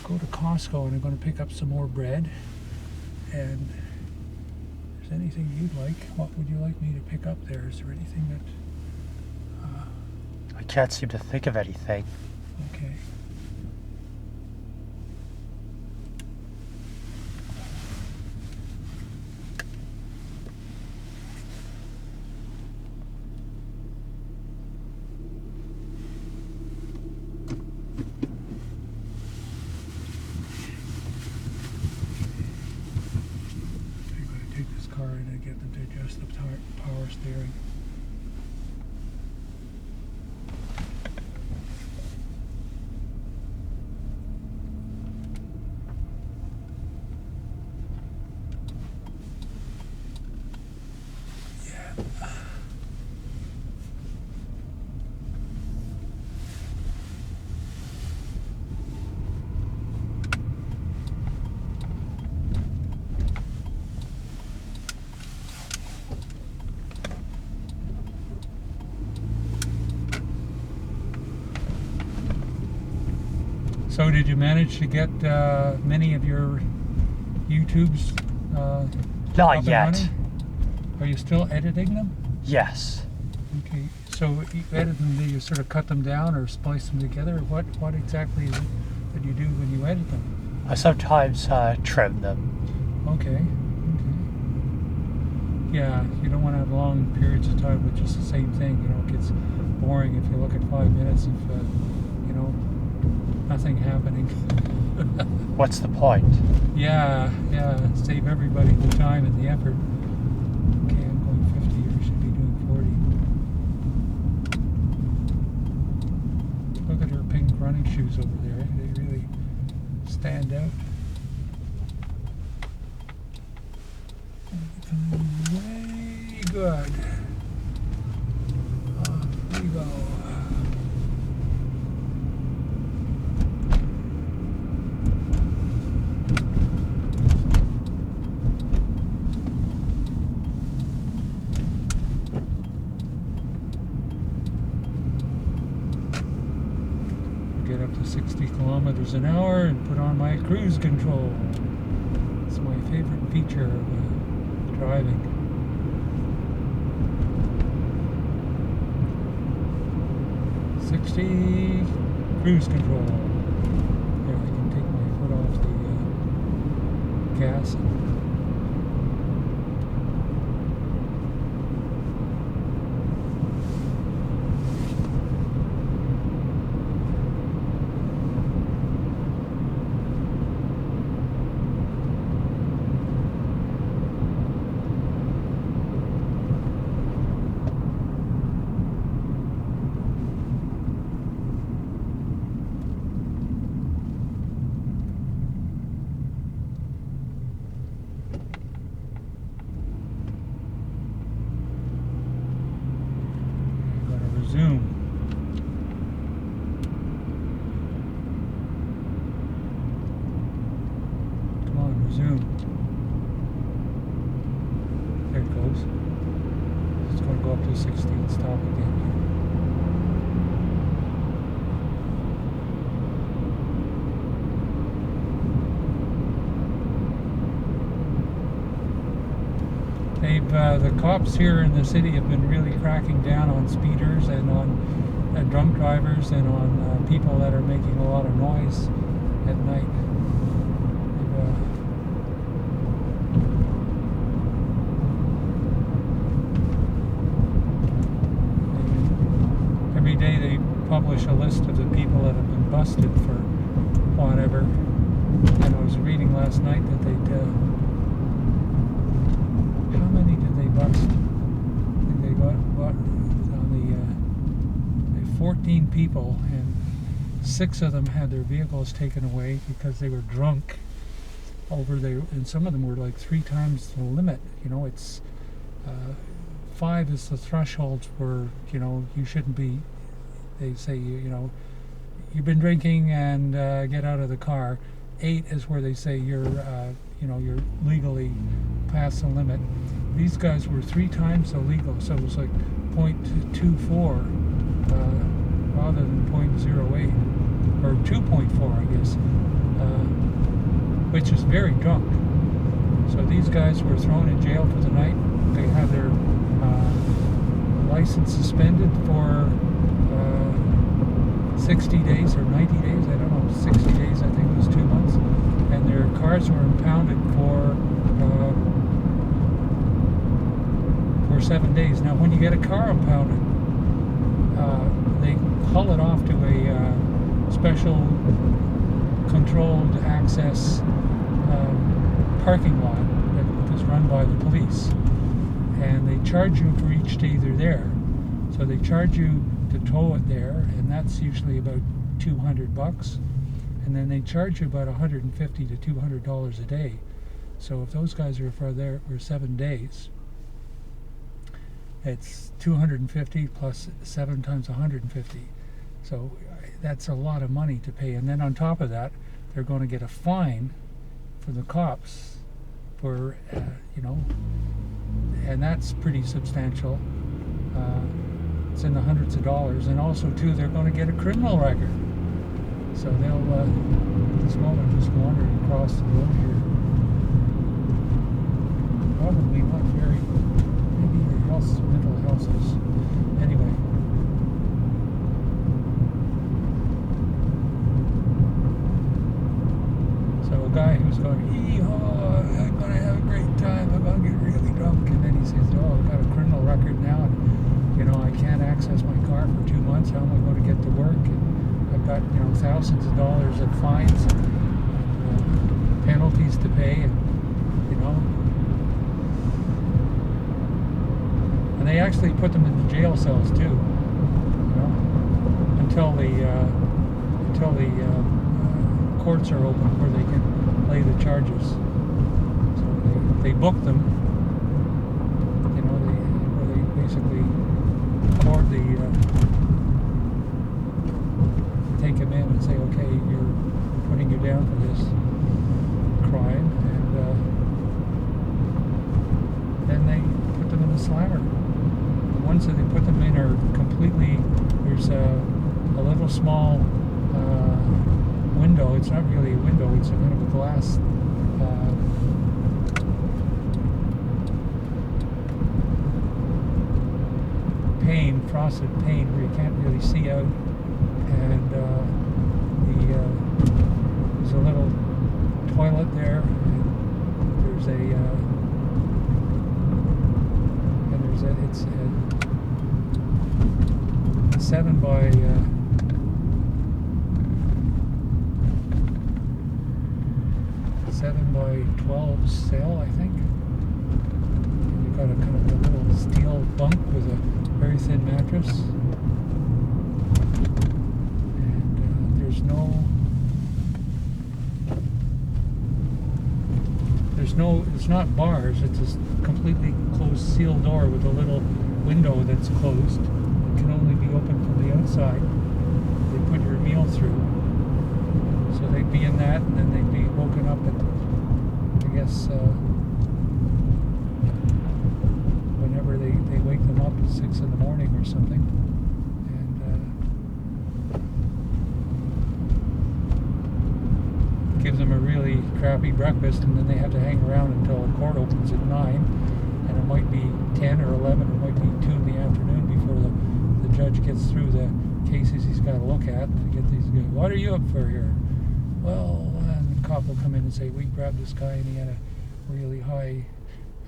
go to Costco and I'm going to pick up some more bread. And if there's anything you'd like, what would you like me to pick up there? Is there anything that... I can't seem to think of anything. Okay. I'm going to take this car in and get them to adjust the power steering. So did you manage to get many of your YouTubes Not up and yet. running? Are you still editing them? Yes. Okay, so you edit them, do you sort of cut them down or splice them together? What exactly is it that you do when you edit them? I sometimes trim them. Okay. Yeah, you don't want to have long periods of time with just the same thing. You know, it gets boring if you look at 5 minutes of, nothing happening. What's the point? Yeah, save everybody the time and the effort. Okay, I'm going 50, you should be doing 40. Look at her pink running shoes over there. They really stand out. Way good. Off we go. Get up to 60 kilometers an hour and put on my cruise control. It's my favorite feature of driving. Cruise control. There, I can take my foot off the gas. Zoom. Come on, resume. There it goes. It's going to go up to 60 and stop again. The cops here in the city have been really cracking down on speeders and on drunk drivers and on people that are making a lot of noise at night. Every day they publish a list of the people that have been busted for whatever. And I was reading last night that they'd how many did they bust? I think they got on the 14 people, and 6 of them had their vehicles taken away because they were drunk over there, and some of them were like 3 times the limit. You know, it's 5 is the threshold for, you know, you shouldn't be. They say you know you've been drinking and get out of the car. 8 is where they say you're you're legally past the limit. These guys were 3 times illegal, so it was like 0.24 rather than 0.08 or 2.4, I guess. which is very drunk. So these guys were thrown in jail for the night. They had their license suspended for 60 days or 90 days, I don't know, 60 days, I think it was 2 months. And their cars were impounded for 7 days. Now, when you get a car impounded, they haul it off to a special controlled access parking lot that is run by the police. And they charge you for each day they're there. So they charge you to tow it there, and that's usually about $200. And then they charge you about $150 to $200 a day. So if those guys are there for 7 days, it's 250 plus 7 times 150. So that's a lot of money to pay. And then on top of that, they're going to get a fine from the cops for, and that's pretty substantial. It's in the hundreds of dollars. And also, too, they're going to get a criminal record. So they'll, at this moment, just wandering across the road here. Probably not very, maybe your mental health is, anyway. So a guy who's going, hee-haw, I'm going to have a great time, I'm going to get really drunk, and then he says, oh, I've got a criminal record now, and, I can't access my car for 2 months, how am I going to get to work? And I've got, thousands of dollars of fines and penalties to pay, and, and they actually put them in the jail cells too, until the courts are open where they can lay the charges. So they book them, where they basically board take them in and say, okay, we're putting you down for this crime, and then they put them in the slammer. The ones that they put them in are completely, there's a little small window. It's not really a window, it's a kind of a glass pane, frosted pane, where you can't really see out, and there's a little toilet there, and there's it's a 7 by 7 by 12 cell, I think. And you've got a kind of a little steel bunk with a very thin mattress, and there's no, it's not bars, it's a completely closed sealed door with a little window that's closed. It can only be opened from the outside. They put your meal through. So they'd be in that, and then they'd be woken up at, I guess, whenever they wake them up at 6 in the morning or something. And gives them a really crappy breakfast, and then they have to hang around until the court opens at 9. And it might be 10 or 11, it might be 2 in the afternoon before the judge gets through the cases he's got to look at to get these guys. What are you up for here? Well, and the cop will come in and say, we grabbed this guy and he had a really high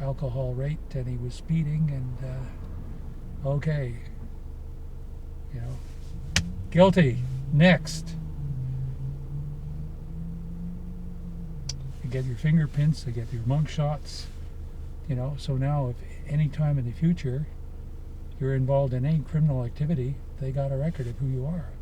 alcohol rate and he was speeding, and okay, guilty, next. You get your fingerprints, you get your mug shots, so now if any time in the future you're involved in any criminal activity, they got a record of who you are.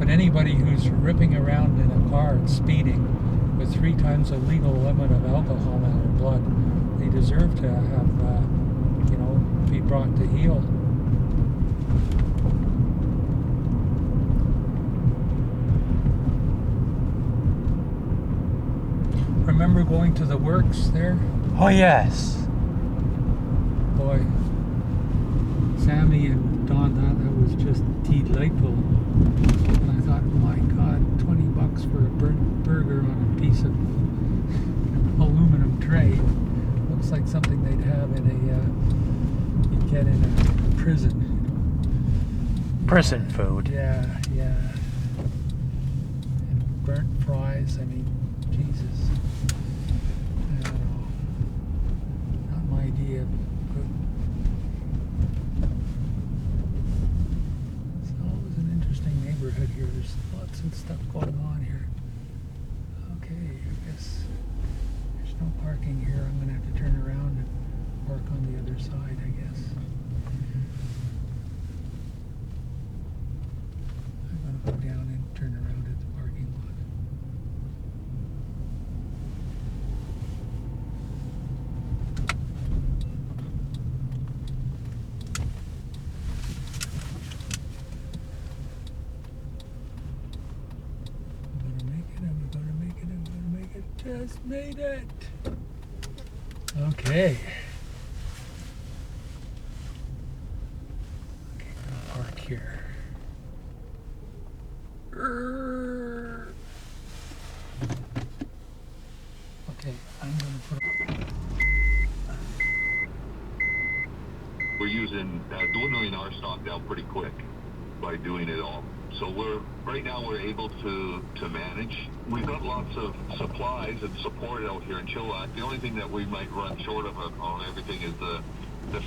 Anybody who's ripping around in a car and speeding with 3 times the legal limit of alcohol in their blood, they deserve to have, be brought to heel. going to the works there? Oh, yes. Boy, Sammy and Don thought that was just delightful. And I thought, my God, $20 for a burnt burger on a piece of aluminum tray. Looks like something they'd have in you'd get in a prison. Prison food. Yeah. And burnt fries, I mean, Jesus. I don't know. Not my idea of good. It's always an interesting neighborhood here. There's lots of stuff going on here. Okay, I guess there's no parking here. I'm going to have to turn around and park on the other side, I guess. I'm going to go down and turn around at the parking lot. I'm gonna make it. Just made it. Okay. Okay, gonna park here. Okay, I'm gonna put. We're using dwindling our stock down pretty quick by doing it all. So right now we're able to manage. We've got lots of supplies and support out here in Chilliwack. The only thing that we might run short of on everything is the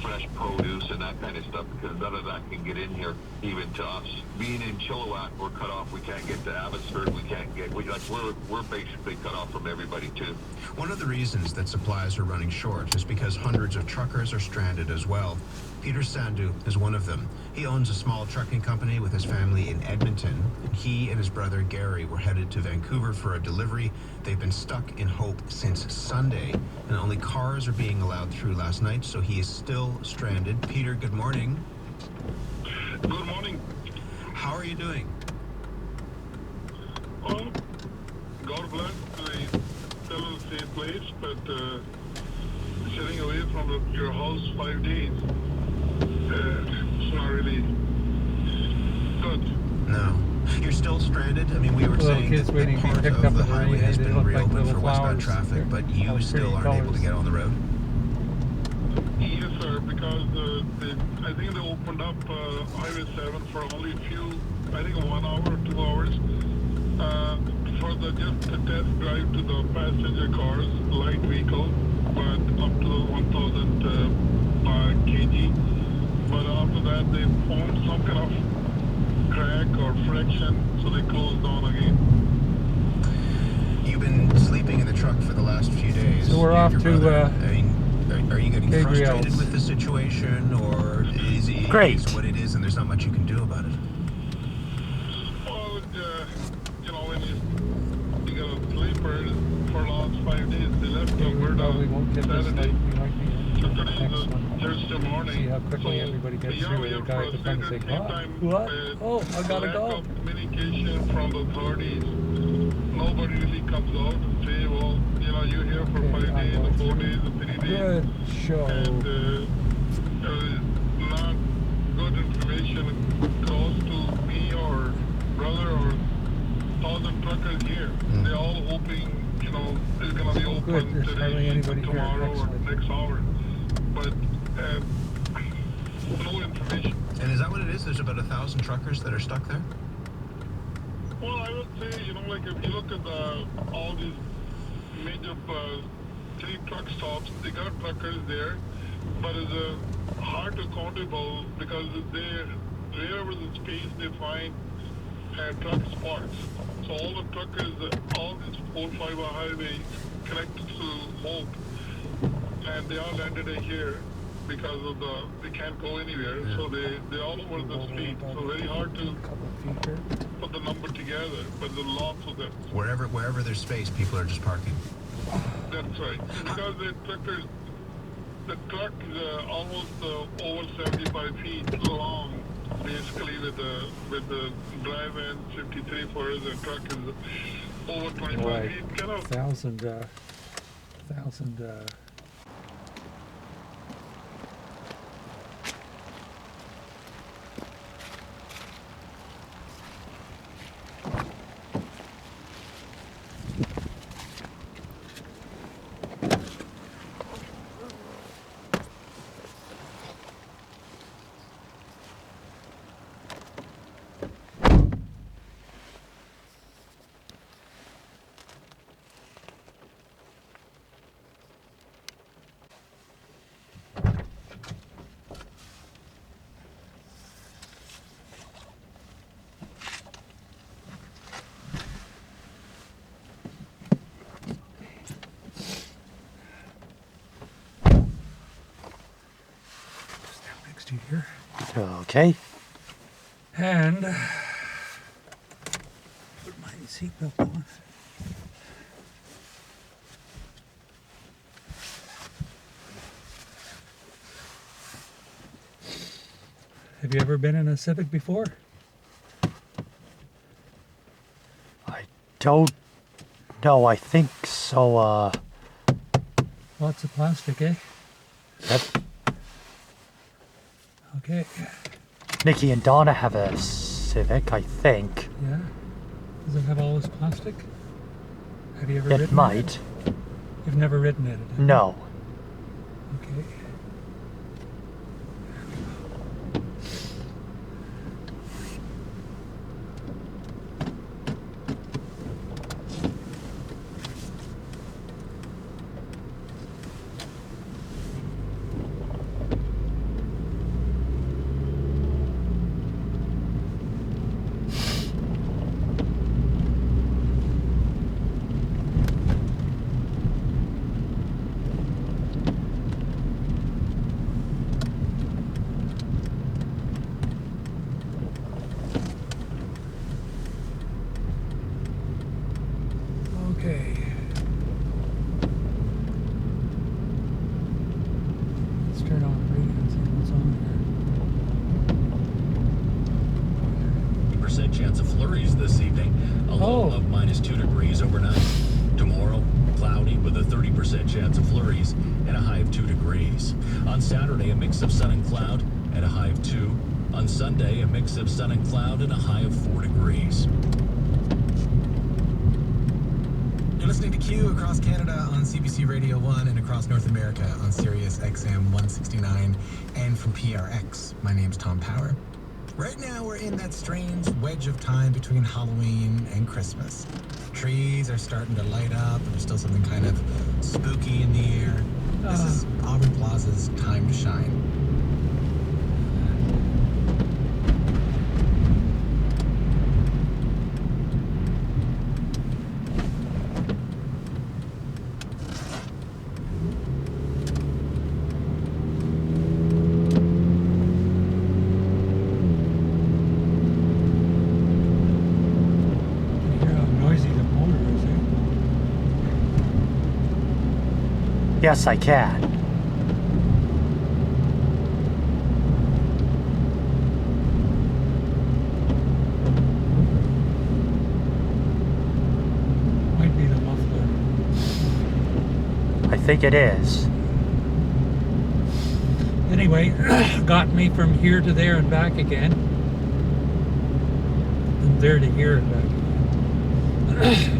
fresh produce and that kind of stuff, because none of that can get in here, even to us. Being in Chilliwack, we're cut off. We can't get to Abbotsford. We can't get. We're basically cut off from everybody too. One of the reasons that supplies are running short is because hundreds of truckers are stranded as well. Peter Sandu is one of them. He owns a small trucking company with his family in Edmonton. He and his brother Gary were headed to Vancouver for a delivery. They've been stuck in Hope since Sunday, and only cars are being allowed through last night, so he is still stranded. Peter, good morning. Good morning. How are you doing? Oh, God bless. Still in the same place, but sitting away from your house 5 days. It's not really good. No. You're still stranded? I mean, we were Little saying kids that waiting to be part picked of up the in the highway rain. has They been look like reopened little for westbound flowers. traffic, but They're you still pretty aren't able to colors. get on the road? Yes, sir, because I think they opened up Highway 7 for only a few, I think 1 hour or 2 hours, for just the test drive to the passenger cars, light vehicle, but up to 1,000 kg. But after that, they found some kind of crack or friction, so they closed down again. You've been sleeping in the truck for the last few days. So we're You off and your to, brother. I mean, are you getting Gabriel's. frustrated with the situation, or is it Great. what it is and there's not much you can do about it? Well, when you got a sleeper for the last 5 days, they left the word Probably won't get this Saturday. late. We might be So in the today's next one. Thursday morning. See how quickly So, everybody gets yeah, through. we The are guy at the front is frustrated. like, Same what? time, What? Oh, I gotta lack go. of communication from the authorities. Nobody really comes out and say, well, you're here for Okay, 5 I days, will. or 4 days, or 3 days. Good show. And not good information close to me or brother or 1,000 truckers here. They're all hoping, it's going to be open Good, there's hardly today, anybody here, tomorrow, or excellent. next hour. But no information. And is that what it is? There's about 1,000 truckers that are stuck there? Well, I would say, if you look at all these major 3 truck stops, they got truckers there, but it's hard to countable because wherever the space they find truck spots. So all the truckers, all these 4-5 highways connected to Hope, and they all landed here because of they can't go anywhere, so they're all over the street. So very hard to put the number together, but there's lots of them. Wherever there's space, people are just parking. That's right. Because the truck is almost over 75 feet long, basically with the drive-in 53 for the truck is over 25 Right. feet. Kind of 1,000 1,000. Stand next to you here. Okay. And put my seatbelt on. Have you ever been in a Civic before? I don't know. I think so. Lots of plastic, eh? Yep. Okay. Nikki and Donna have a Civic, I think. Yeah. Does it have all this plastic? Have you ever It ridden might. it? You've never ridden it? have you? No. Okay. Okay. Let's turn on the radio and see what's on Percent chance of flurries this evening, a low Oh. of -2 degrees overnight. Tomorrow, cloudy with a 30% chance of flurries and a high of 2 degrees. On Saturday, a mix of sun and cloud and a high of 2. On Sunday, a mix of sun and cloud and a high of 4 degrees. You're listening to Q across Canada on CBC Radio 1 and across North America on Sirius XM 169 and from PRX. My name's Tom Power. Right now we're in that strange wedge of time between Halloween and Christmas. Trees are starting to light up, and there's still something kind of spooky in the air. This is Auburn Plaza's time to shine. You hear how noisy the motor is, eh? Yes, I can. Might be the muffler. I think it is. Anyway, got me from here to there and back again. From there to here and back again.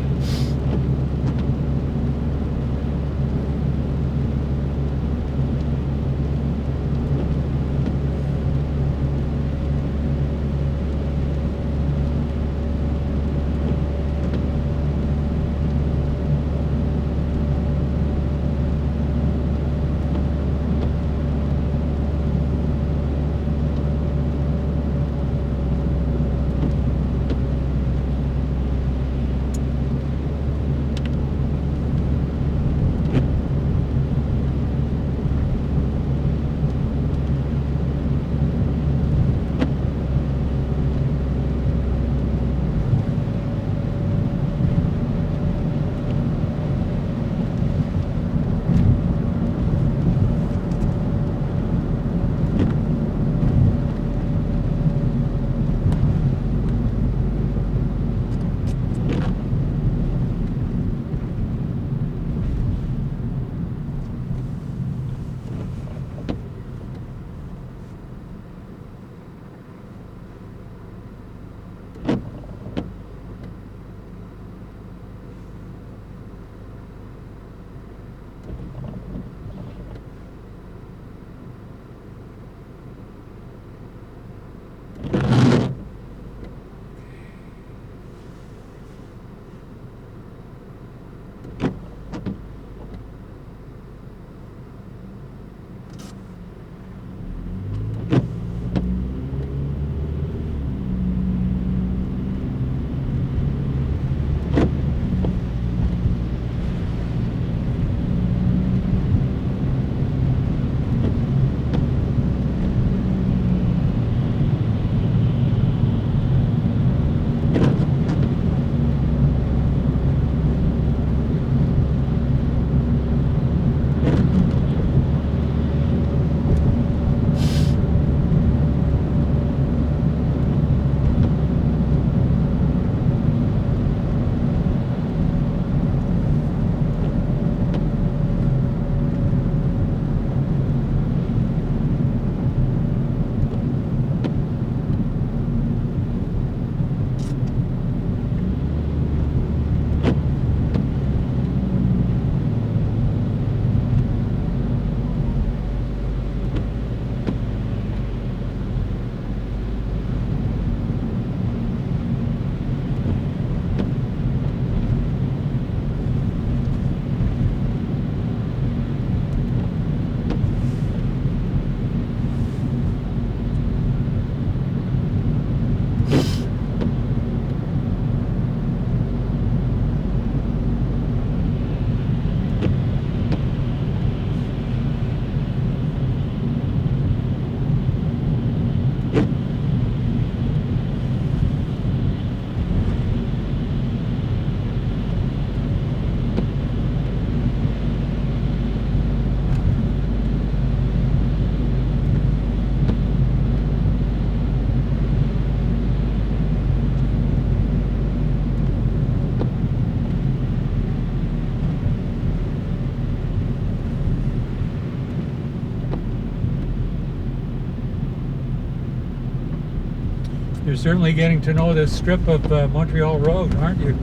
You're certainly getting to know this strip of Montreal Road, aren't you?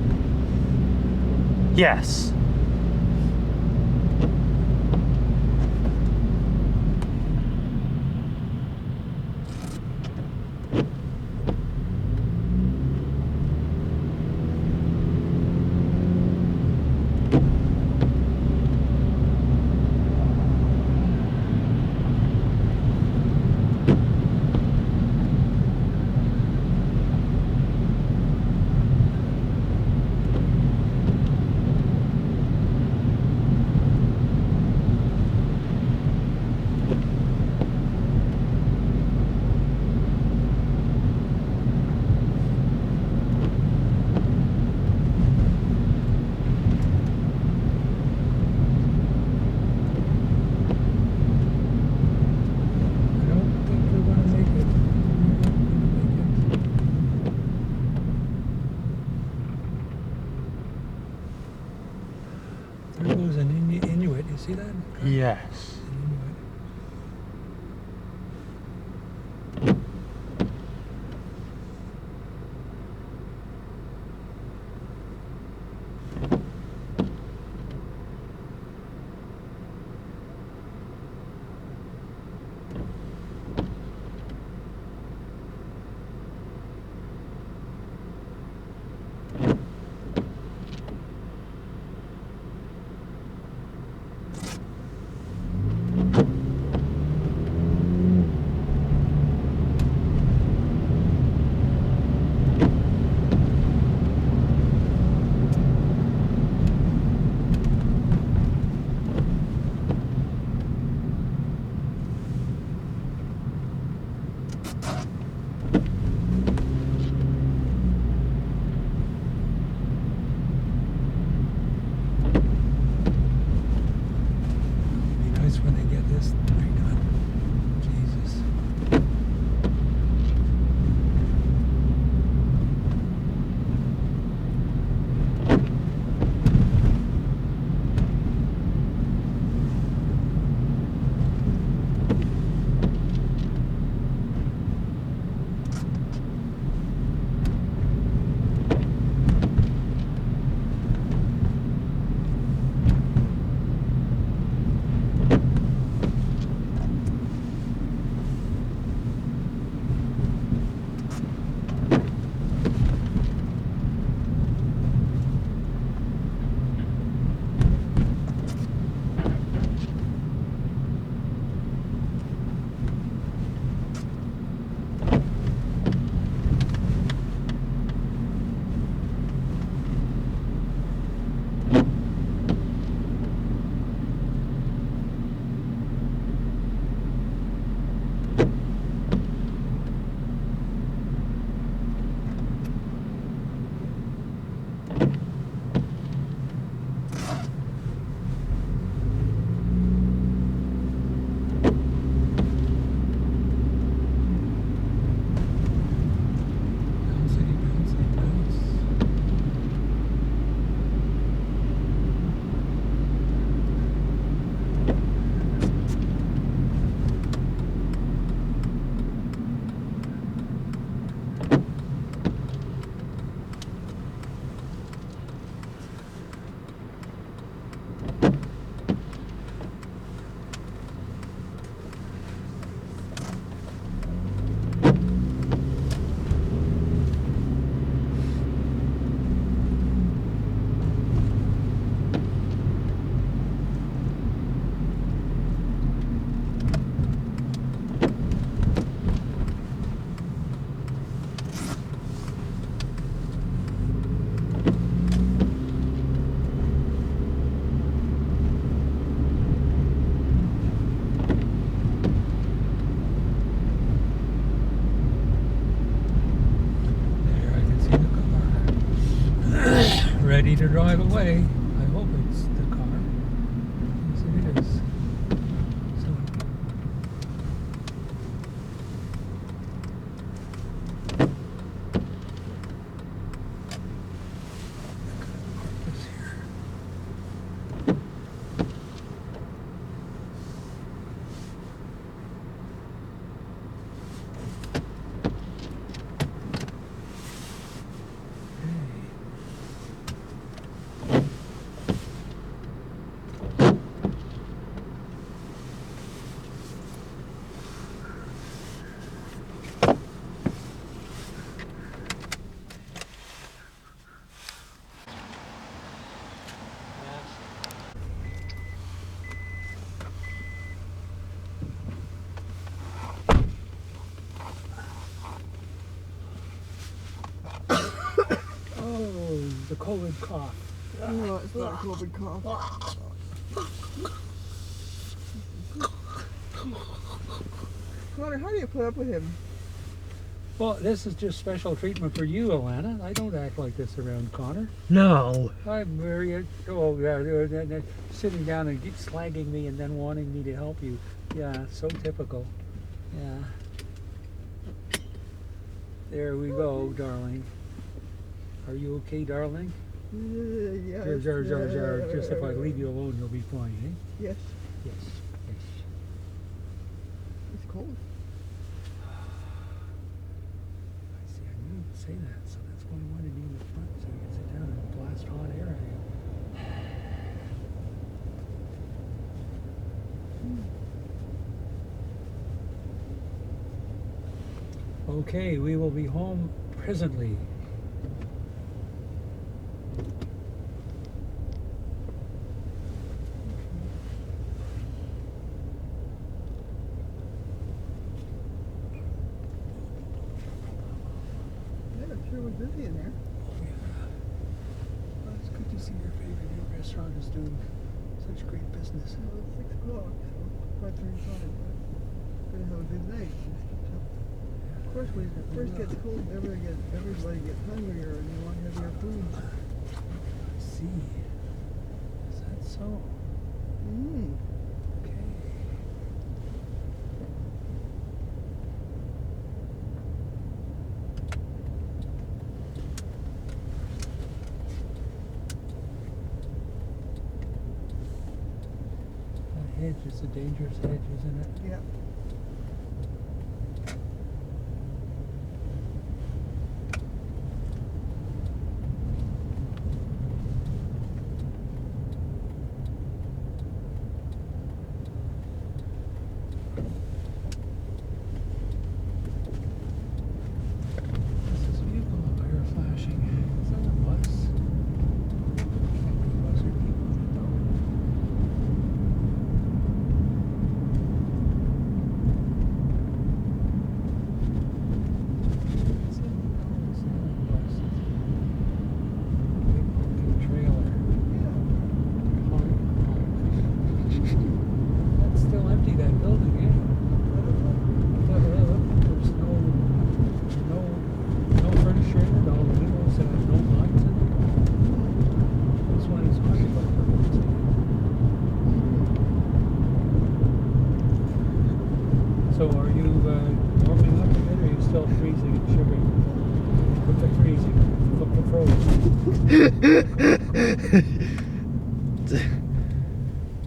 Yes. I don't think we're going to make it. We're not gonna make it. There goes an Inuit. You see that? Yes. An Inuit. Be nice when they get this redone. Jesus. Bouncy, bouncy, bounce. There, I can see the car. Ready to drive away. I hope it's the car. Yes, it is. So, park this here. the COVID cough. No, it's not a COVID cough. Connor, how do you put up with him? Well, this is just special treatment for you, Alana. I don't act like this around Connor. No. I'm very, sitting down and keep slagging me and then wanting me to help you. Yeah, so typical. Yeah. There we go, darling. Are you okay, darling? Yes. Just if I leave you alone, you'll be fine, eh? Yes. Yes. Yes. It's cold. I see, I knew you'd say that, so that's why I wanted you in the front so you can sit down and blast hot air at you. Okay, we will be home presently. Yeah, it sure was busy in there. Well, it's good to see your favorite new restaurant is doing such great business. Well, it's 6 o'clock, so 5:35. Gonna have a good night. Just keeps up. Of course, when it first gets cold, everybody gets hungrier and you want heavier foods. I see. Is that so? Mmm. Okay. That hedge is a dangerous hedge, isn't it? Yeah. What's this vehicle up here flashing? Is that a bus? Can't be a bus or people on it though. Is it? No, it's not a bus. It's a big honking trailer. Honk, honk. That's still empty, that building, eh? There's no furniture in it, all the windows have no blinds in them. This one is occupied for real estate. So are you warming up a bit, or are you still freezing and shivering? With the freezing, with the frozen.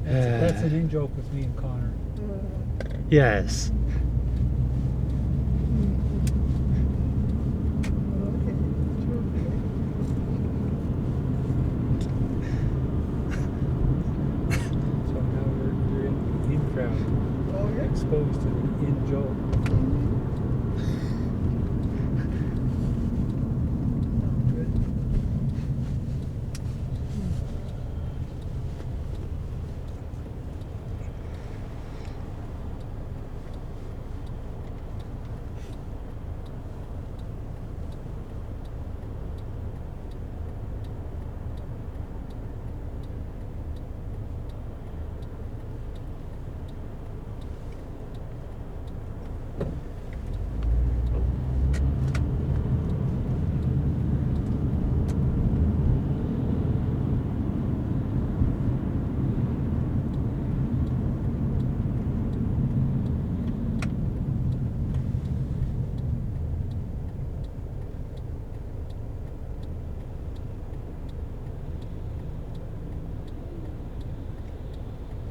That's an in-joke with me and Connor. Yes. Okay. Sure. So now we're in the in crowd, Oh, yeah. exposed to the in-joke. Sounds good.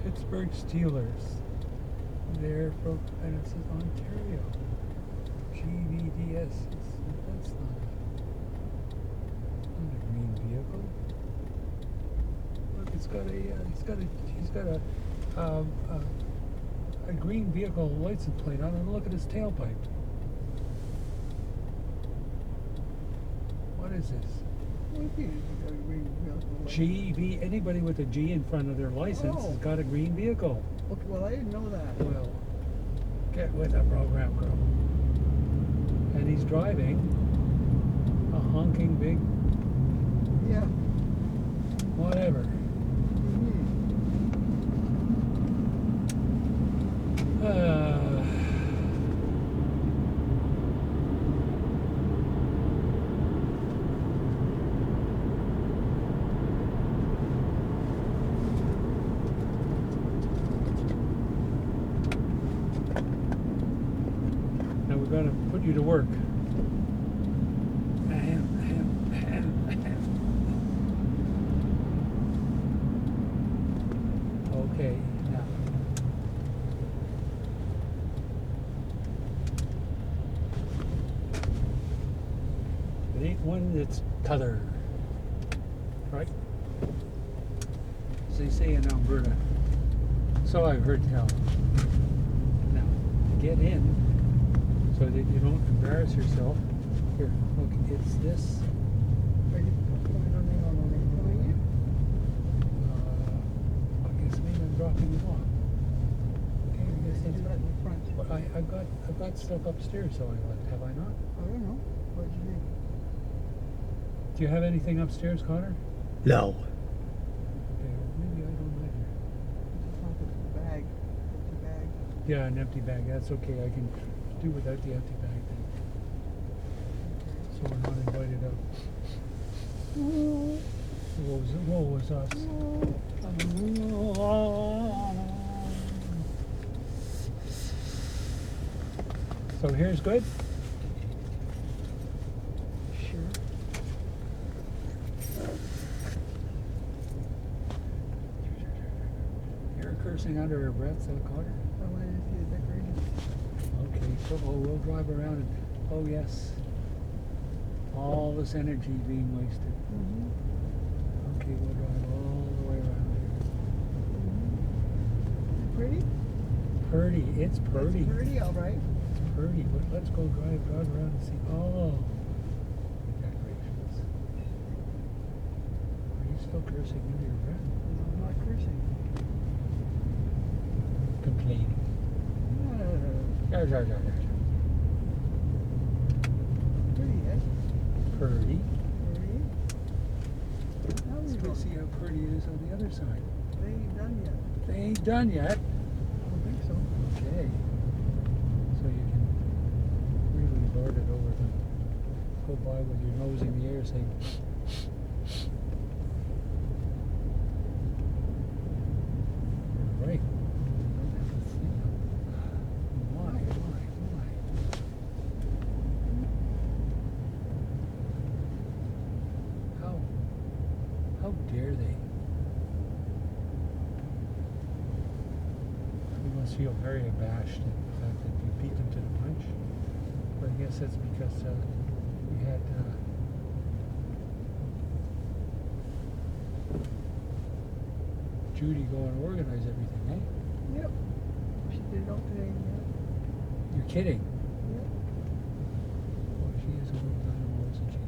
Pittsburgh Steelers. They're from, and it says Ontario. GVDS. That's not a green vehicle. Look, it's got a green vehicle license plate on it. Look at his tailpipe. What is this? What if you got a green vehicle? GV. Anybody with a G in front of their license Oh. has got a green vehicle. Okay, well, I didn't know that. Well, get with the program, girl. And he's driving a honking big Yeah. Whatever. Now we're going to put you to work. Okay, now. It ain't one that's color, right? As they say in Alberta. So I've heard tell. Now, get in so that you don't embarrass yourself. Here, look, it's this. Are you coming on in on it? I guess maybe I'm dropping you off. Okay, I guess Do that's that in the front. But I've got stuff upstairs, so I left, have I not? I don't know. What'd you think? Do you have anything upstairs, Connor? No. Okay, well, maybe I don't either. Just like a bag. It's a bag. Yeah, an empty bag. That's okay. I can do without the empty bag then. So we're not invited out. Woe was us. So here's good. Sure. You're cursing under her breath, so Connor. I wanted to see the decorations. Okay, so we'll drive around and, oh yes, all this energy being wasted. Okay, we'll drive all the way around Pretty? here. Purdy, it's purdy. It's pretty, all right. It's purdy, but let's go drive around and see. Oh, the decorations. Are you still cursing under your breath? I'm not cursing. Complaining. Jar, jar, jar, jar, jar. Pretty, eh? Purdy. Pretty. Now Let's we go go. see how pretty it is on the other side. They ain't done yet. They ain't done yet. I don't think so. Okay. So you can really lord it over them. Go by with your nose in the air saying, you're right. My. How dare they? You must feel very abashed at the fact that you beat them to the punch. But I guess that's because we had Judy go and organize everything, eh? Yep. She did it all today. Yeah. You're kidding. Yep. Well, she is a little animal, isn't she?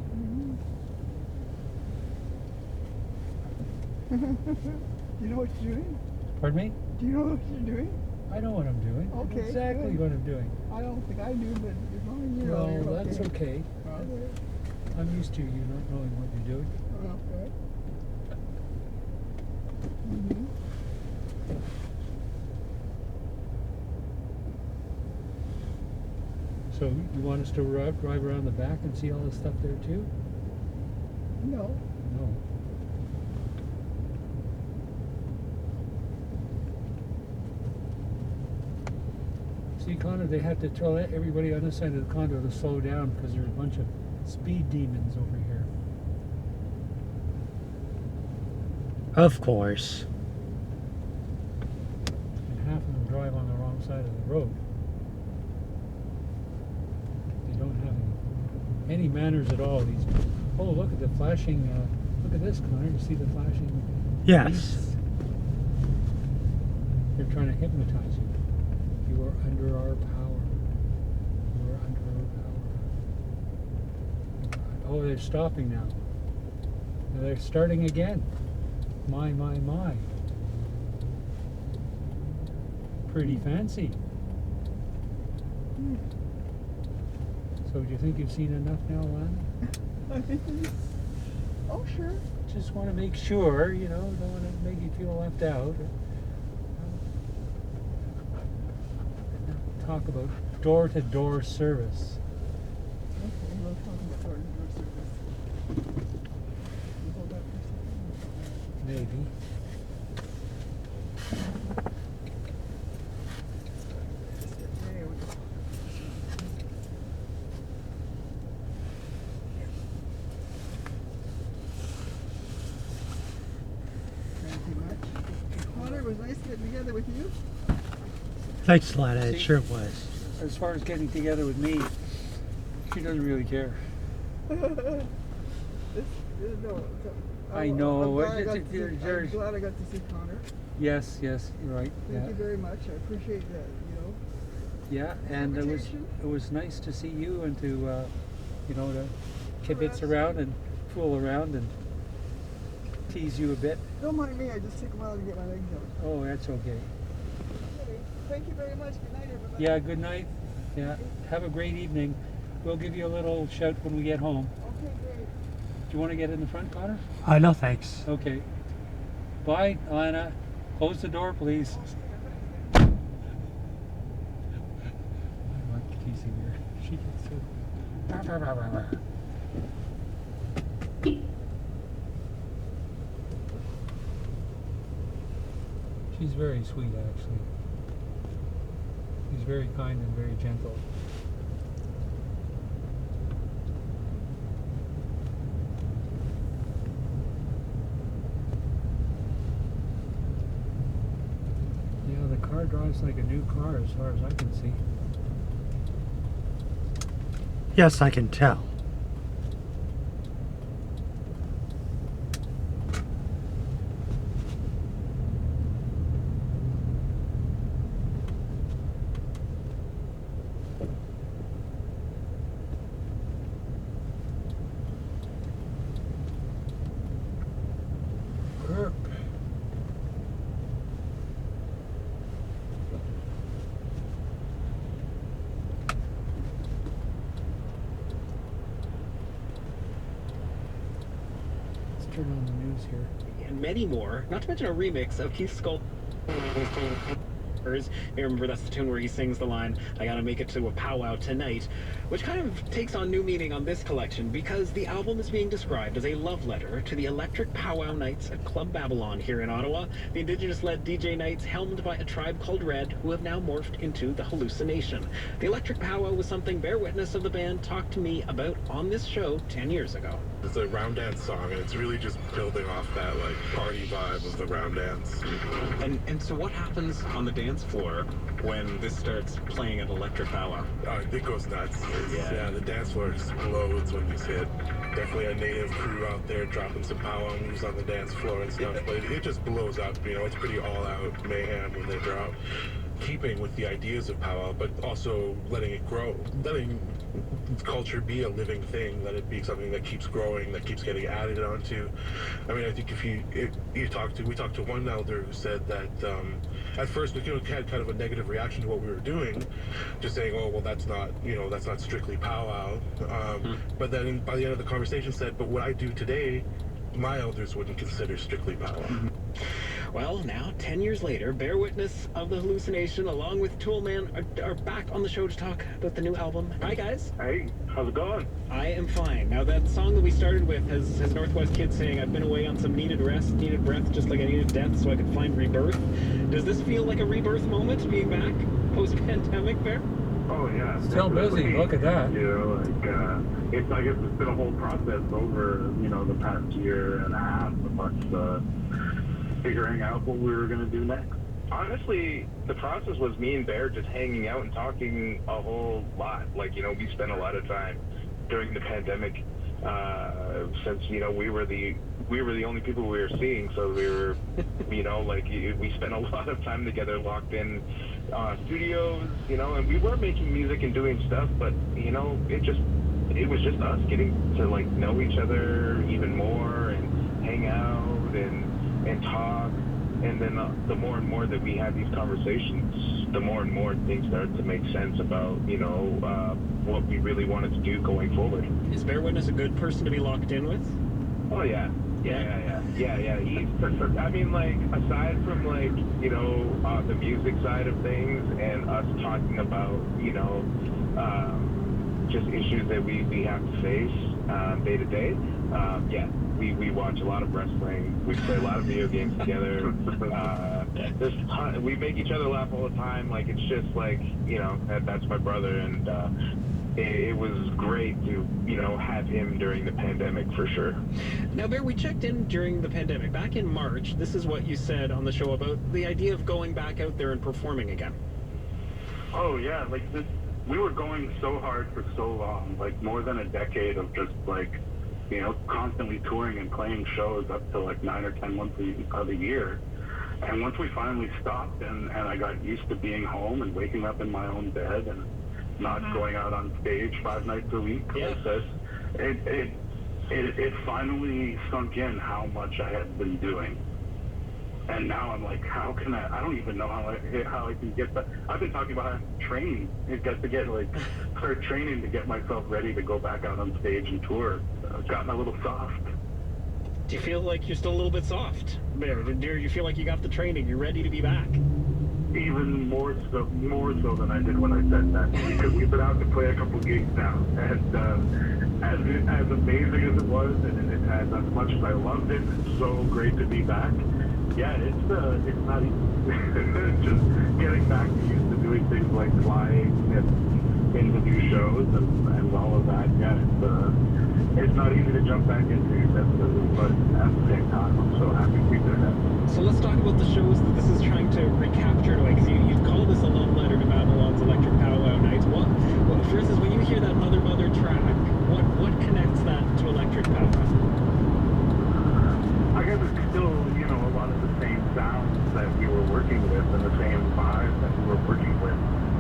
You know what you're doing? Pardon me? Do you know what you're doing? I know what I'm doing. I know Okay, exactly good. what I'm doing. I don't think I do, but as long as you know, Well, you're that's okay. Okay. I'm used to you not knowing what you're doing. Okay. So you want us to drive around the back and see all this stuff there too? No. No. See, Connor, they have to tell everybody on this side of the condo to slow down because there's a bunch of speed demons over here. Of course. And half of them drive on the wrong side of the road. They don't have any manners at all. These. Oh, look at the flashing. Look at this, Connor. You see the flashing? Yes. lights? They're trying to hypnotize you. You are under our power. You are under our power. Oh, they're stopping now. Now they're starting again. My. Pretty fancy. So do you think you've seen enough now, Lana? Oh, sure. just want to make sure, you know, don't want to make you feel left out. Talk about door-to-door service. Okay, we'll talk about door-to-door service. You hold that for a second. Maybe. There we go. Thank you much. Connor, it was nice getting together with you. Thanks, Lana. It See? sure was. As far as getting together with me, she doesn't really care. No, I know. I'm glad I got It's- to see- there's- I'm glad I got to see Connor. Yes, you're right. Thank Yeah. you very much. I appreciate that. Yeah, and Invitation. it was nice to see you and to you know, to kibitz Correct. around and fool around and tease you a bit. Don't mind me. I just take a while to get my legs out. Oh, that's okay. Okay. Thank you very much. Good night, everybody. Yeah, good night. Yeah, have a great evening. We'll give you a little shout when we get home. Okay, great. Do you want to get in the front, Connor? No, thanks. Okay. Bye, Lana. Close the door, please. I like teasing her. She gets so... She's very sweet, actually. She's very kind and very gentle. Yeah, the car drives like a new car as far as I can see. Yes, I can tell. Herp. Let's turn on the news here. And many more, not to mention a remix of Keith Skull. You remember that's the tune where he sings the line, "I gotta make it to a powwow tonight," which kind of takes on new meaning on this collection because the album is being described as a love letter to the electric powwow nights at Club Babylon here in Ottawa, the indigenous-led DJ nights helmed by a tribe called Red, who have now morphed into the Hallucination. The electric powwow was something Bear Witness of the band talked to me about on this show 10 years ago. It's a round dance song, and it's really just building off that like party vibe of the round dance. And so what happens on the dance floor when this starts playing at electric powwow? It goes nuts. Yeah. The dance floor explodes when this hit. Definitely a native crew out there dropping some powwow moves on the dance floor and stuff, but it just blows up. You know, it's pretty all-out mayhem when they drop. Keeping with the ideas of powwow, but also letting it grow, letting culture be a living thing, let it be something that keeps growing, that keeps getting added onto. I mean, I think we talked to one elder who said that at first we had kind of a negative reaction to what we were doing, just saying, oh well, that's not strictly powwow. But then by the end of the conversation said, but what I do today, my elders wouldn't consider strictly powwow. Well, now, 10 years later, Bear Witness of the Hallucination, along with Toolman, are back on the show to talk about the new album. Hi, guys. Hey, how's it going? I am fine. Now, that song that we started with has Northwest Kid saying, "I've been away on some needed rest, needed breath, just like I needed death so I could find rebirth." Does this feel like a rebirth moment, being back post-pandemic, Bear? Oh yeah. Still busy, look at that. You know, I guess it's been a whole process over, the past year and a half of us figuring out what we were going to do next. Honestly, the process was me and Bear just hanging out and talking a whole lot. Like, we spent a lot of time during the pandemic, since, we were the only people we were seeing. So we were, we spent a lot of time together locked in studios, and we were making music and doing stuff, but, it was just us getting to, know each other even more and hang out and talk. And then the more and more that we had these conversations, the more and more things started to make sense about, what we really wanted to do going forward. Is Bear Witness a good person to be locked in with? Oh yeah, Yeah. He's, I mean, like, aside from, like, you know, the music side of things and us talking about, you know, just issues that we have to face day to day, we watch a lot of wrestling. We play a lot of video games together. We make each other laugh all the time. Like, it's just like, you know, that's my brother, and it was great to, you know, have him during the pandemic for sure. Now, Bear, we checked in during the pandemic. Back in March, this is what you said on the show about the idea of going back out there and performing again. Oh, yeah, like, we were going so hard for so long, like, more than a decade of just, like, you know, constantly touring and playing shows up to, like, 9 or 10 months of the year. And once we finally stopped and I got used to being home and waking up in my own bed and not going out on stage 5 nights a week like this, it finally sunk in how much I had been doing. And now I'm like, how can I don't even know how I can get that. I've been talking about having to train. It got to get, like, start training to get myself ready to go back out on stage and tour. I've gotten a little soft. Do you feel like you're still a little bit soft, Bear? Do you feel like you got the training? You're ready to be back? Even more so than I did when I said that, because we've been out to play a couple gigs now, and as amazing as it was, and as much as I loved it, it's so great to be back. Yeah, it's not easy. Just getting back used to doing things like flying into new shows and all of that. Yeah, it's not easy to jump back into, definitely, but at the same time, I'm so happy we did that. So let's talk about the shows that this is trying to recapture, because you call this a love letter to Babylon's Electric Powwow Nights. Well, for instance, when you hear that Mother track, what connects that to Electric Powwow? I guess it's still, you know, a lot of the same sounds that we were working with and the same vibe that we were working with,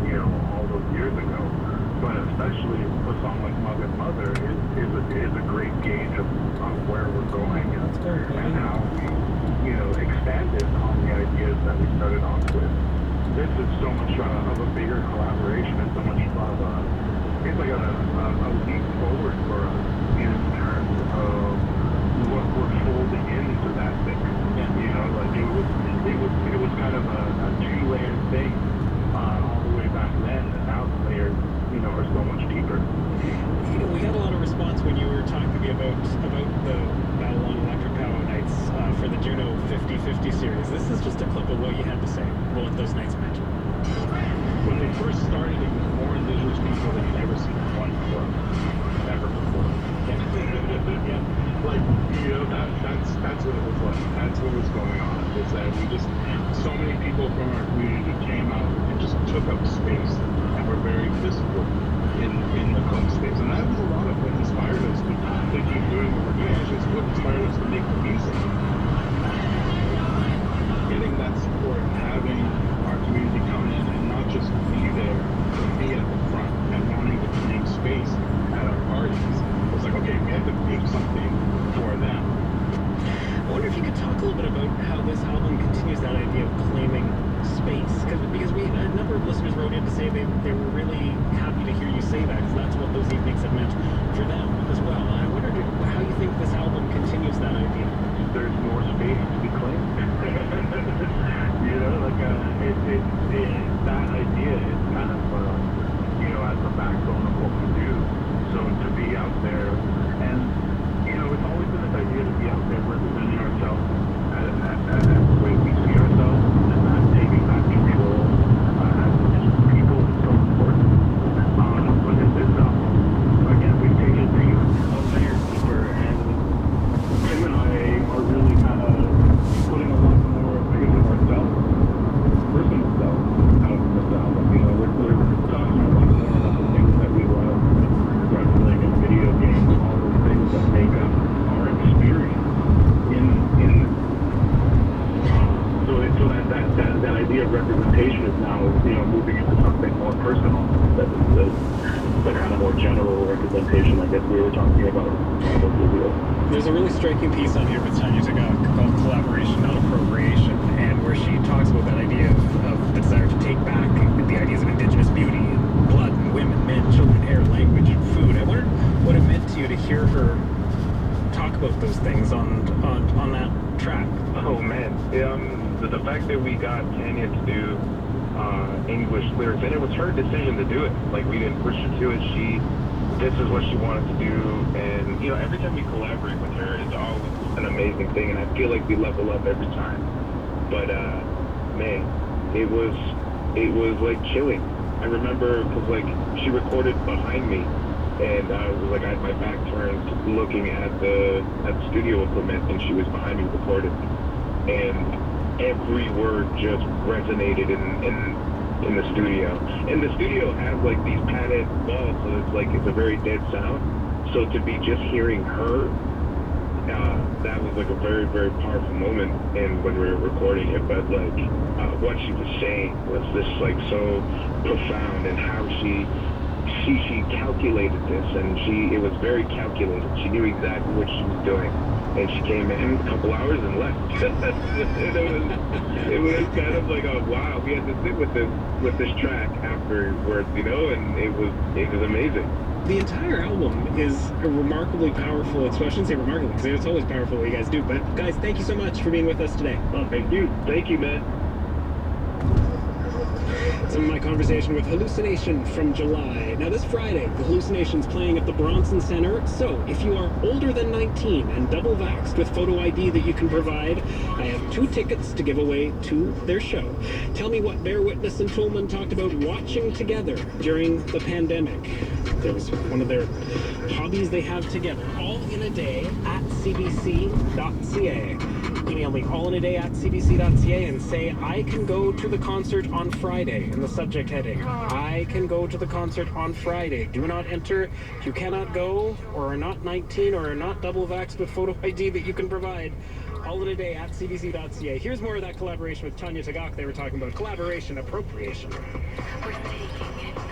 you know, all those years ago. But especially a song like Mother is a great gauge of where we're going and how we, you know, expanded on the ideas that we started off with. This is so much of a bigger collaboration and so much of it's like a leap forward for us in terms of what we're folding into that thing. You know, like it was kind of a 2-layered thing all the way back then, and now the layers, you know, are so much deeper. We got a lot of response when you were talking to me about the Babylon Electric Powwow Nights for the Juno 50/50 series. This is just a clip of what you had to say about what those nights meant. When they first started, it was more indigenous people than you'd ever seen one before. Never before. Like, you know, that's what it was like. That's what was going on. Is that so many people from our community came out and just took up space and were very visible in the club space. And that was a lot of what inspired us to keep doing what we're doing. It's what inspired us to make the music. Getting that support, having our community come in and not just be there, but be at the front and wanting to create space at our parties. It was like, okay, we have to make something for them. I wonder if you could talk a little bit about how this album continues that idea of claiming space, because a number of listeners wrote in to say they were really happy to hear you say that, because that's what those evenings have meant for them as well. I wondered how you think this album continues that idea. There's more space to be claimed. You know, like that idea is kind of you know, at the backbone of what we do. So to be out there, and you know, it's always been this idea to be out there representing ourselves as the way we see ourselves, and not taking back control as people is so important. But in this album, again, we've taken things a layer deeper, and Tim and I are really kind of putting a lot more things of ourselves, personal self, out of this album. You know, we're talking a lot more about the things that we love, wrestling and video games, all those things that make up our experience in so that idea of representation is now, you know, moving into something more personal. That is the kind of more general representation, I guess, we were talking about. There's a really striking piece on here with Tanya Tagaq called Collaboration, Not Appropriation, and where she talks about that idea of the desire to take back the ideas of indigenous beauty and blood and women, men, children, hair, language, and food. I wondered what it meant to you to hear her talk about those things on that track? Oh man, the fact that we got Tanya to do English lyrics, and it was her decision to do it. Like, we didn't push her to it. This is what she wanted to do, and every time we collaborate with her, it's always an amazing thing, and I feel like we level up every time. But man, it was like chilling. I remember because like she recorded behind me, and it was like I had my back turned, looking at the studio equipment, and she was behind me recording, and every word just resonated in the studio. And the studio has like these padded walls, so it's a very dead sound. So to be just hearing her, that was like a very, very powerful moment. And when we were recording it, but like what she was saying was just like so profound, and how she calculated this, and it was very calculated. She knew exactly what she was doing, and she came in a couple hours and left. it was kind of like, oh wow, we had to sit with this track afterwards, and it was amazing. The entire album is a remarkably powerful. I shouldn't say remarkable, because it's always powerful what you guys do. But guys, thank you so much for being with us today. Oh, thank you, man. Some of my conversation with Hallucination from July. Now this Friday, the Hallucination's playing at the Bronson Center. So if you are older than 19 and double vaxxed with photo ID that you can provide, I have 2 tickets to give away to their show. Tell me what Bear Witness and Toolman talked about watching together during the pandemic. There was one of their hobbies they have together. All in a day at cbc.ca. Email me allinaday@cbc.ca and say I can go to the concert on Friday in the subject heading. I can go to the concert on Friday. Do not enter if you cannot go, or are not 19, or are not double vaxxed with photo ID that you can provide. allinaday@cbc.ca. Here's more of that collaboration with Tanya Tagaq. They were talking about collaboration appropriation. We're taking it back.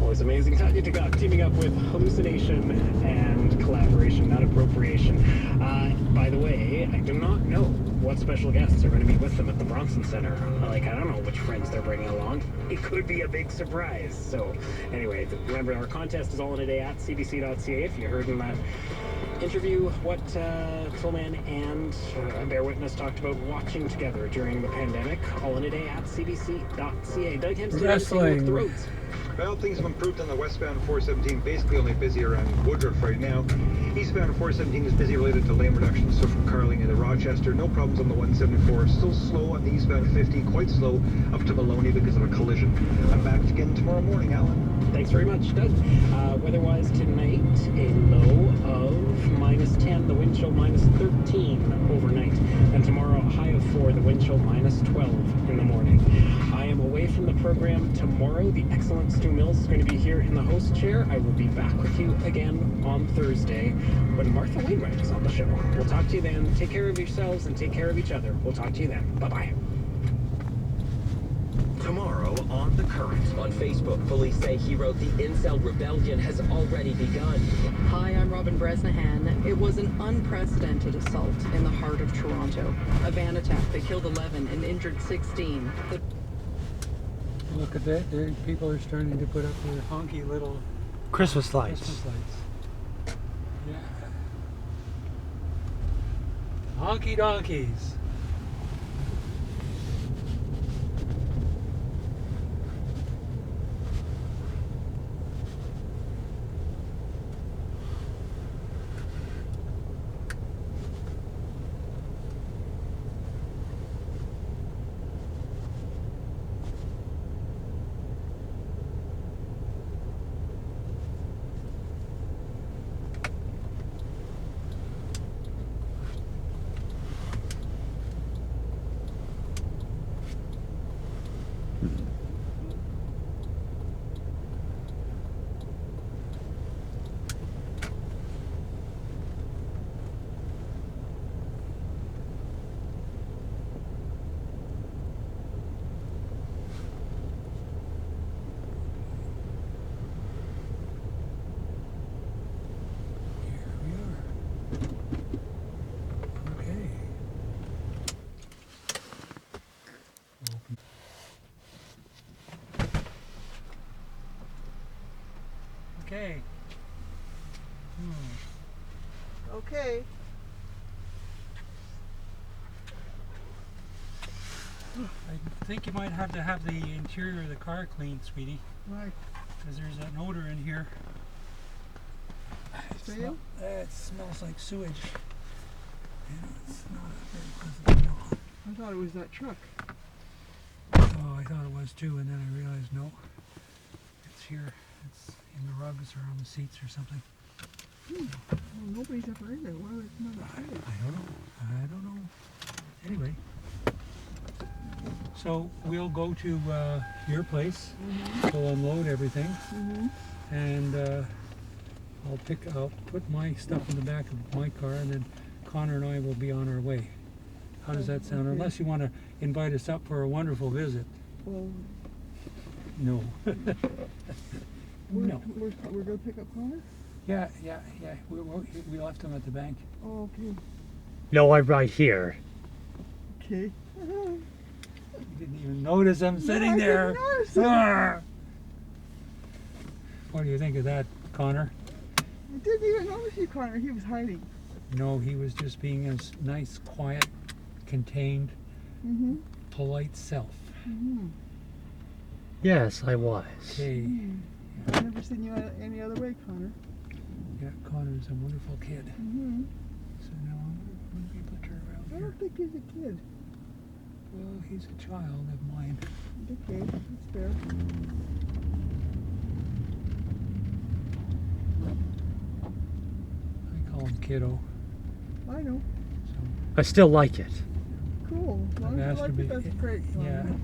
Always amazing. Tanya Tagaq teaming up with Hallucination and collaboration, not appropriation. By the way, I do not know what special guests are going to be with them at the Bronson Center. I don't know which friends they're bringing along. It could be a big surprise. So anyway, remember our contest is all in a day at cbc.ca. If you heard in that interview what Tillman and Bear Witness talked about watching together during the pandemic, all in a day at cbc.ca. Doug Hempstead, Wrestling. the roads. Well, things have improved on the westbound 417, basically only busy around Woodruff right now. Eastbound 417 is busy related to lane reductions, so from Carling into Rochester, no problems on the 174. Still slow on the eastbound 50, quite slow up to Maloney because of a collision. I'm back again tomorrow morning, Alan. Thanks very much, Doug. Weather-wise tonight, a low of -10, the wind chill -13 overnight. And tomorrow, a high of 4, the wind chill -12 in the morning. I am away from the program tomorrow. The excellent Stu Mills is going to be here in the host chair. I will be back with you again on Thursday when Martha Wainwright is on the show. We'll talk to you then. Take care of yourselves and take care of each other. We'll talk to you then. Bye-bye. Tomorrow on The Current. On Facebook, police say he wrote the incel rebellion has already begun. Hi, I'm Robin Bresnahan. It was an unprecedented assault in the heart of Toronto. A van attack that killed 11 and injured 16. Look at that. There, people are starting to put up their honky little Christmas lights. Christmas lights. Yeah. Honky donkeys. Okay. Okay. I think you might have to have the interior of the car cleaned, sweetie. Right. Because there's an odor in here. It smells like sewage. Yeah, it's not a very pleasant smell. I thought it was that truck. Oh, I thought it was too, and then I realized no. It's here. It's in the rugs or on the seats or something. Well, nobody's ever in there. Why would it smell like sewage? I don't know. Anyway. So we'll go to your place. We'll unload everything. And I'll put my stuff in the back of my car, and then Connor and I will be on our way. How does that sound? Okay. Unless you want to invite us up for a wonderful visit. Well, No. we're No. going to pick up Connor? Yeah. We left him at the bank. Oh, okay. No, I'm right here. Okay. You didn't even notice him sitting I there. didn't notice him. Ah! What do you think of that, Connor? I didn't even notice you, Connor. He was hiding. No, he was just being a nice, quiet, contained, polite self. Yes, I was. Okay. I've never seen you any other way, Connor. Yeah, Connor's a wonderful kid. So now I'm going to be able to turn around I here. don't think he's a kid. Well, he's a child of mine. Okay, that's fair. I call him kiddo. I know. I still like it. Cool. As long as you like it, that's great. Yeah, Connor.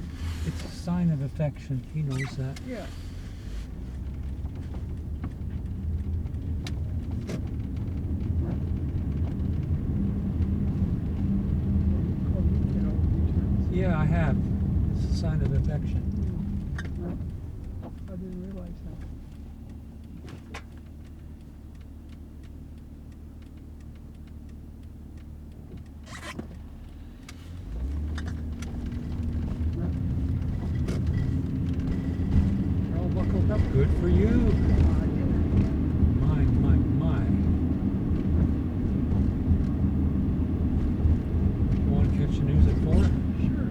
it's a sign of affection. He knows that. Yeah. Yeah, I have. It's a sign of affection. I didn't realize that. You're all buckled up. Good for you. My. You want to catch the news at 4? Sure.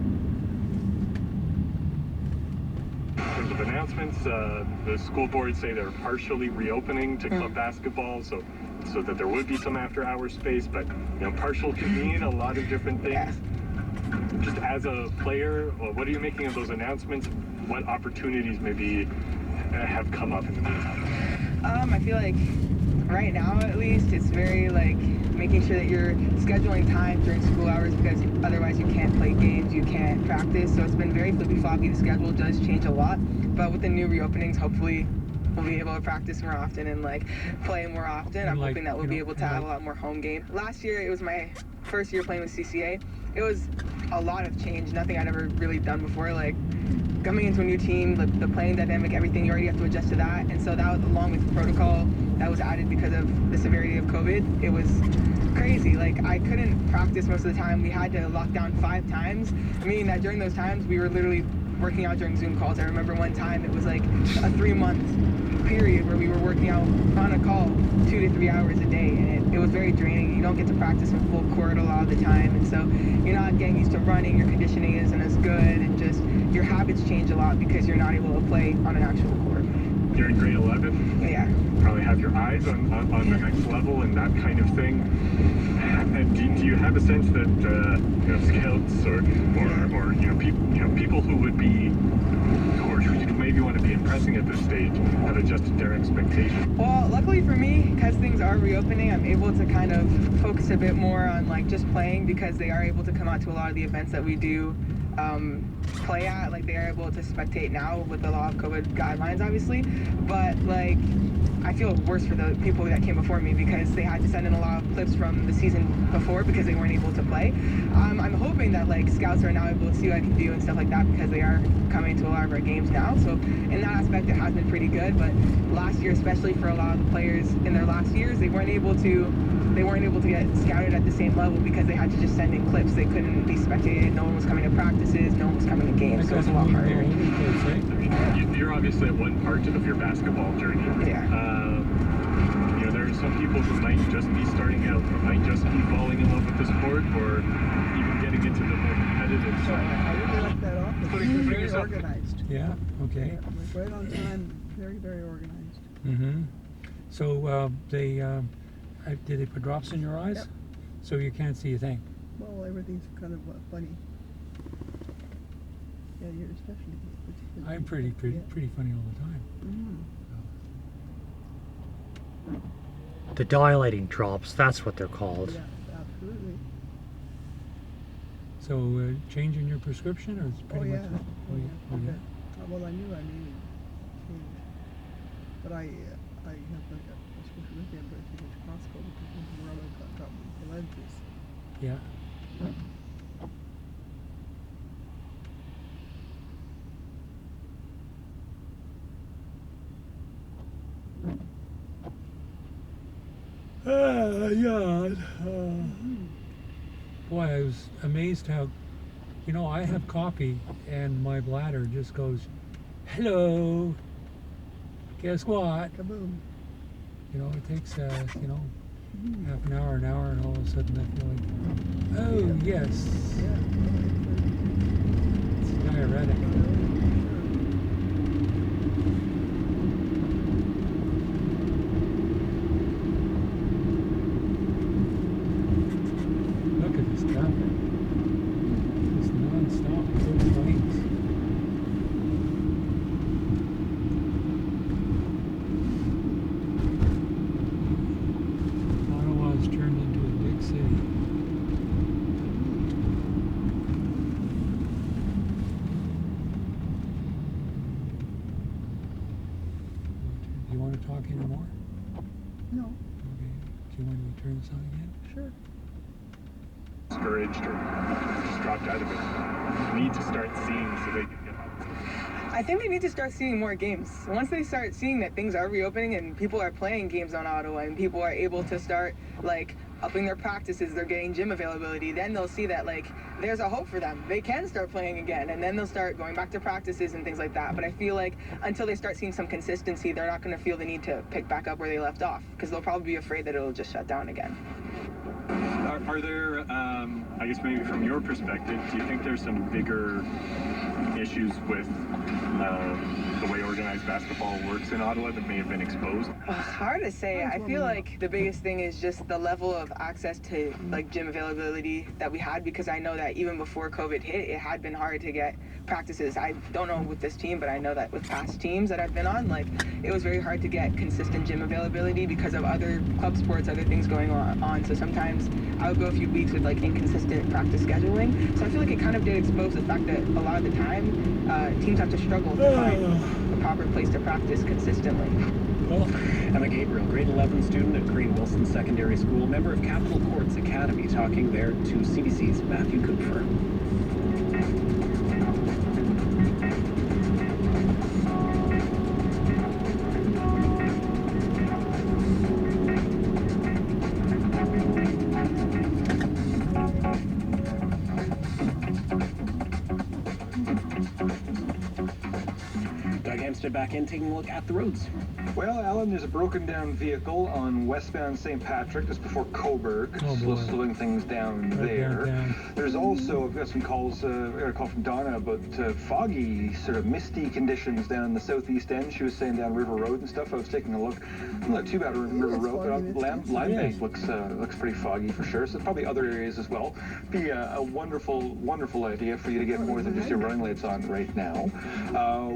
terms of announcements, the school boards say they're partially reopening to club basketball, so that there would be some after-hours space, but partial can mean a lot of different things. Just as a player, what are you making of those announcements? What opportunities maybe have come up in the meantime? I feel like right now, at least, it's very like making sure that you're scheduling time during school hours, because otherwise you can't play games, you can't practice. So it's been very flippy-floppy. The schedule does change a lot, but with the new reopenings, hopefully we'll be able to practice more often and like play more often. I'm hoping that we'll be able to have a lot more home games. Last year, it was my first year playing with CCA. It was a lot of change, nothing I'd ever really done before. Like coming into a new team, the playing dynamic, everything, you already have to adjust to that. And so that was, along with protocol that was added because of the severity of COVID, it was crazy. Like I couldn't practice most of the time. We had to lock down 5 times, meaning that during those times we were literally working out during Zoom calls. I remember one time it was like a 3-month period where we were working out on a call 2 to 3 hours a day, and it was very draining. You don't get to practice in full court a lot of the time, and so you're not getting used to running, your conditioning isn't as good, and just your habits change a lot because you're not able to play on an actual court. You're in grade 11? Yeah. Probably have your eyes on the next level and that kind of thing. And do you have a sense that scouts or people who would be, or who you maybe want to be impressing at this stage, have adjusted their expectations? Well, luckily for me, because things are reopening, I'm able to kind of focus a bit more on like just playing, because they are able to come out to a lot of the events that we do play at. Like they are able to spectate now with a lot of COVID guidelines, obviously, but like I feel worse for the people that came before me because they had to send in a lot of clips from the season before because they weren't able to play. I'm hoping that like scouts are now able to see what I can do and stuff like that, because they are coming to a lot of our games now. So in that aspect, it has been pretty good. But last year, especially for a lot of the players in their last years, they weren't able to get scouted at the same level because they had to just send in clips. They couldn't be spectated. No one was coming to practices. No one was coming to games. So it was a lot harder. You're obviously at one part of your basketball journey. Yeah. There are some people who might just be starting out, or might just be falling in love with the sport, or even getting into the more competitive side. I really like that office. It's very organized. Yeah, okay. Yeah, like right on time, very, very organized. Mm-hmm. So did they put drops in your eyes? Yep. So you can't see a thing? Well, everything's kind of funny. Yeah, you're especially. I'm pretty funny all the time. The dilating drops, that's what they're called. Yeah, absolutely. So changing your prescription, or it's pretty much? Well, I knew I needed change, but I have like a prescription with him, but I think it's Costco because where I got the lenses. Yeah. Boy, I was amazed how, I have coffee and my bladder just goes, hello, guess what? Kaboom. It takes, half an hour, and all of a sudden I feel like, oh, yes. It's diuretic. Turn this on again? Sure. Discouraged or just dropped out of it. Need to start seeing so they can get out. I think they need to start seeing more games. Once they start seeing that things are reopening and people are playing games on Ottawa and people are able to start like upping their practices, they're getting gym availability, then they'll see that like there's a hope for them. They can start playing again, and then they'll start going back to practices and things like that. But I feel like until they start seeing some consistency, they're not going to feel the need to pick back up where they left off, because they'll probably be afraid that it'll just shut down again. Are there, I guess maybe from your perspective, do you think there's some bigger issues with the way organized basketball works in Ottawa that may have been exposed? Hard to say. I feel like the biggest thing is just the level of access to like gym availability that we had, because I know that even before COVID hit, it had been hard to get practices. I don't know with this team, but I know that with past teams that I've been on, like it was very hard to get consistent gym availability because of other club sports, other things going on. So sometimes I would go a few weeks with like inconsistent practice scheduling. So I feel like it kind of did expose the fact that a lot of the time teams have to struggle to find a proper place to practice consistently. Emma Gabriel, grade 11 student at Green Wilson Secondary School, member of Capital Courts Academy, talking there to CBC's Matthew Kupfer. Back in, taking a look at the roads. Well, Alan, there's a broken down vehicle on westbound St. Patrick just before Coburg, slowing things down there. There's also, I've got some calls, I got a call from Donna about foggy, sort of misty conditions down in the southeast end. She was saying down River Road and stuff. I was taking a look. Not too bad on River Road, but Lime Bank looks pretty foggy for sure. So probably other areas as well. Be a wonderful idea for you to get more than just your running lights on right now.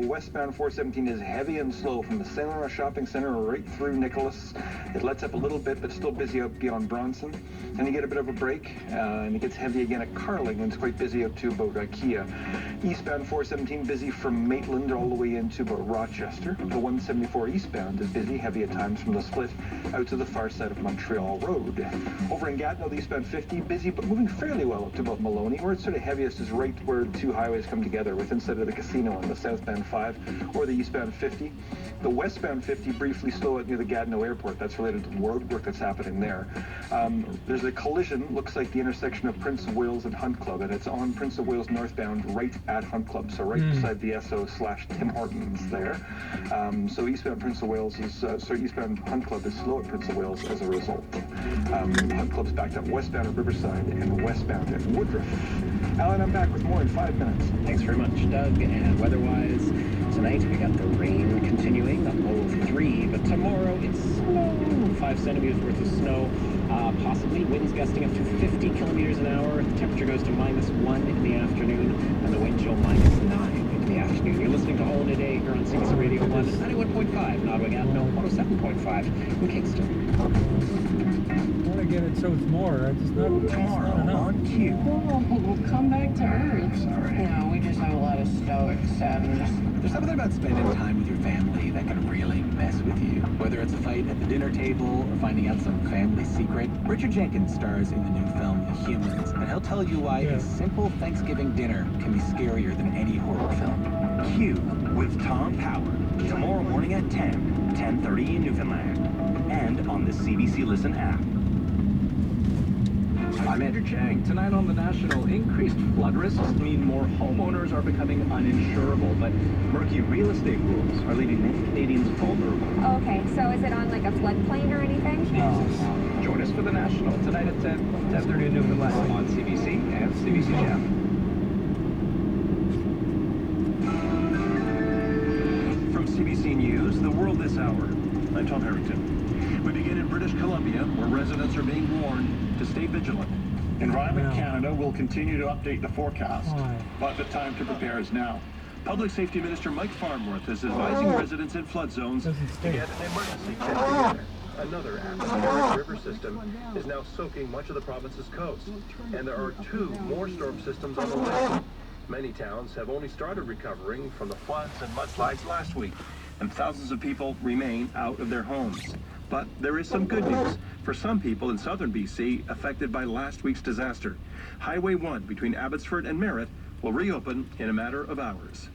Westbound 417 is heavy and slow from the St. Laurent Shopping Center right through Nicholas. It lets up a little bit, but still busy out beyond Bronson. Then you get a bit of a break, and it gets heavy again at Carling, and it's quite busy out to about IKEA. Eastbound 417 busy from Maitland all the way into about Rochester. The 174 eastbound is busy, heavy at times from the split out to the far side of Montreal Road. Over in Gatineau, the eastbound 50 busy, but moving fairly well up to about Maloney. Where it's sort of heaviest is right where two highways come together, with instead of the casino on the southbound 5 or the eastbound 50. The westbound 50 briefly slow out near the Gatineau Airport. That's related to the road work that's happening there. There's a collision, looks like the intersection of Prince of Wales and Hunt Club, and it's on Prince of Wales northbound right at Hunt Club, so right beside the SO/Tim Hortons there. So eastbound Prince of Wales is, eastbound Hunt Club is slow at Prince of Wales as a result. Hunt Club's backed up westbound at Riverside and westbound at Woodruff. Alan, I'm back with more in 5 minutes. Thanks very much, Doug. And weather-wise, tonight we got the rain continuing, a low of 3, but tomorrow it's snow, 5 centimeters worth of snow, possibly winds gusting up to 50 kilometers an hour. The temperature goes to -1 in the afternoon, and the wind chill -9 in the afternoon. You're listening to All in a Day here on CBC Radio 1, 91.5 in Ottawa, Gatineau, 107.5 in Kingston. I want to get it so it's more. I just not enough. On cue. We'll come back to Earth. No, we just have a lot of stoic sadness. There's something about spending time with your family that can really mess with you. Whether it's a fight at the dinner table or finding out some family secret, Richard Jenkins stars in the new film The Humans, and he'll tell you why a simple Thanksgiving dinner can be scarier than any horror film. Q with Tom Power, tomorrow morning at 10:30 in Newfoundland, and on the CBC Listen app. I'm Andrew Chang. Tonight on The National, increased flood risks mean more homeowners are becoming uninsurable, but murky real estate rules are leaving many Canadians vulnerable. Okay, so is it on like a floodplain or anything? Join us for The National tonight at 10:30 in Newfoundland on CBC and CBC Gem. From CBC News, The World This Hour. I'm Tom Harrington. We begin in British Columbia, where residents are being warned to stay vigilant. Environment Canada will continue to update the forecast, but the time to prepare is now. Public Safety Minister Mike Farnworth is advising residents in flood zones to get an emergency kit together. Another atmospheric river system is now soaking much of the province's coast, and there are 2 more storm systems on the way. Many towns have only started recovering from the floods and mudslides last week, and thousands of people remain out of their homes. But there is some good news for some people in southern BC affected by last week's disaster. Highway 1 between Abbotsford and Merritt will reopen in a matter of hours.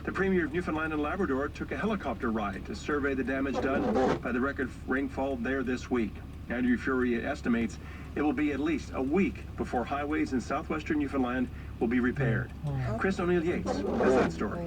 The Premier of Newfoundland and Labrador took a helicopter ride to survey the damage done by the record rainfall there this week. Andrew Furey estimates it will be at least a week before highways in southwestern Newfoundland will be repaired. Chris O'Neill Yates has that story.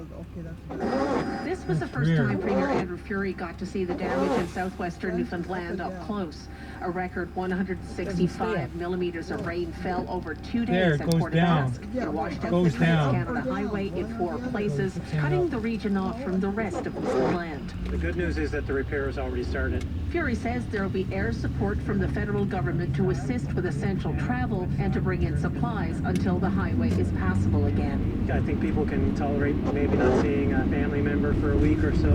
This was the first time Premier Andrew Furey got to see the damage in southwestern Newfoundland up close. A record 165 millimeters of rain fell over 2 There, days it at goes Port down. Basque. It washed out Goes the down. Trans-Canada Highway in 4 places, cutting the region off from the rest of Newfoundland. The good news is that the repair has already started. Fury says there will be air support from the federal government to assist with essential travel and to bring in supplies until the highway is passable again. I think people can tolerate maybe not seeing a family member for a week or so,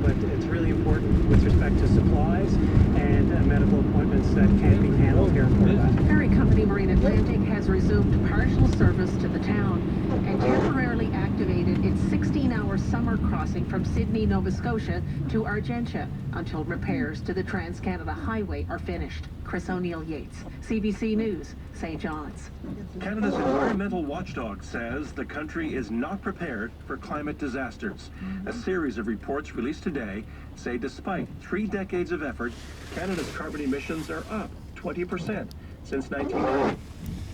but it's really important with respect to supplies and medical appointments that can't be handled here in Port Basque. Ferry company Marine Atlantic has resumed partial service to the town and temporarily activated its 16-hour summer crossing from Sydney, Nova Scotia to Argentia until repairs to the Trans-Canada Highway are finished. Chris O'Neill Yates, CBC News, St. John's. Canada's environmental watchdog says the country is not prepared for climate disasters. A series of reports released today say despite 3 decades of effort, Canada's carbon emissions are up 20% since 1990.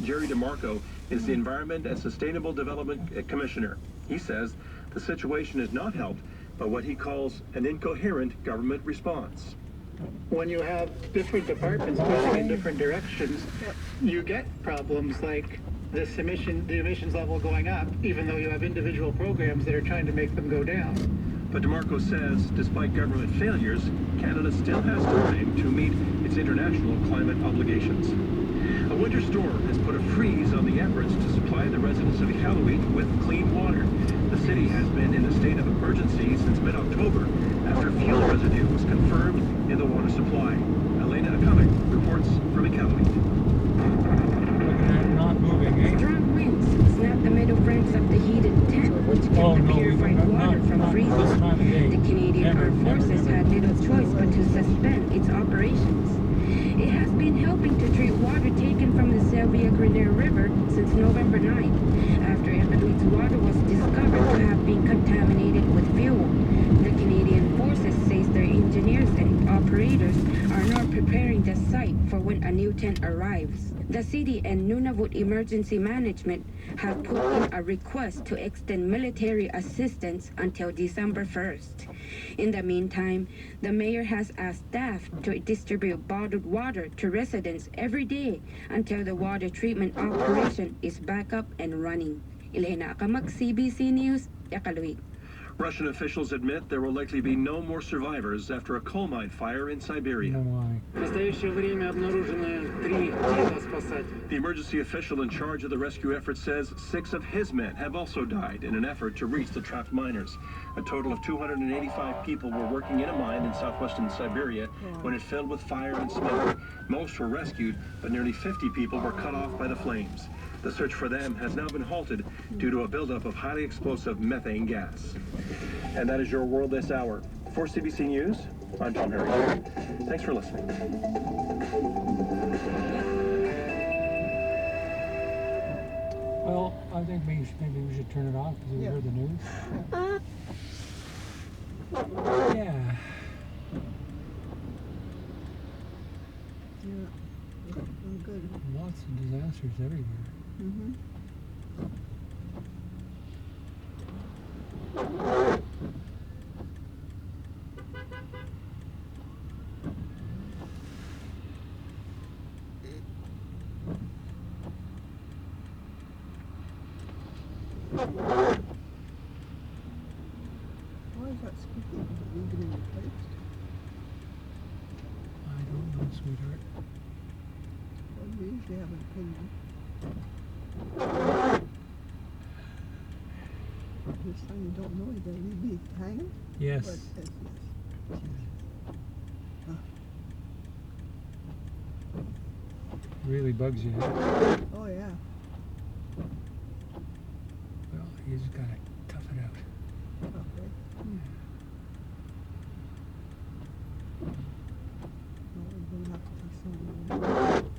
Jerry DeMarco is the Environment and Sustainable Development Commissioner. He says the situation is not helped by what he calls an incoherent government response. When you have different departments pushing in different directions, you get problems like the emissions level going up, even though you have individual programs that are trying to make them go down. But DeMarco says, despite government failures, Canada still has time to meet its international climate obligations. A winter storm has put a freeze on the efforts to supply the residents of Iqaluit with clean water. The city has been in a state of emergency since mid-October after fuel residue was confirmed in the water supply. Elena Akamik reports from Iqaluit. Not moving, eh? Strong winds snap the metal frames of the heated tent, which kept the purified water from freezing. The Canadian Armed Forces had little choice but to suspend its operations. It has been helping to treat water taken from the Sylvia-Grenier River since November 9th, after Iqaluit's water was discovered to have been contaminated with fuel. The Canadian Forces says their engineers and operators are now preparing the site for when a new tent arrives. The city and Nunavut Emergency Management have put in a request to extend military assistance until December 1st. In the meantime, the mayor has asked staff to distribute bottled water to residents every day until the water treatment operation is back up and running. Elena Akamak, CBC News, Iqaluit. Russian officials admit there will likely be no more survivors after a coal mine fire in Siberia. The emergency official in charge of the rescue effort says 6 of his men have also died in an effort to reach the trapped miners. A total of 285 people were working in a mine in southwestern Siberia when it filled with fire and smoke. Most were rescued, but nearly 50 people were cut off by the flames. The search for them has now been halted due to a buildup of highly explosive methane gas. And that is your world this hour. For CBC News, I'm Tom Harry. Thanks for listening. Well, I think maybe we should turn it off because we heard the news. Yeah. I'm good. Lots of disasters everywhere. Mm-hmm. Why is that speaker being replaced? I don't know, sweetheart. Well, we usually have an opinion. This time you don't know either. You'd be hanging? Yes. But it's, Really bugs you. oh, yeah. Well, you just gotta tough it out. Okay. Well, we're going to have to do something.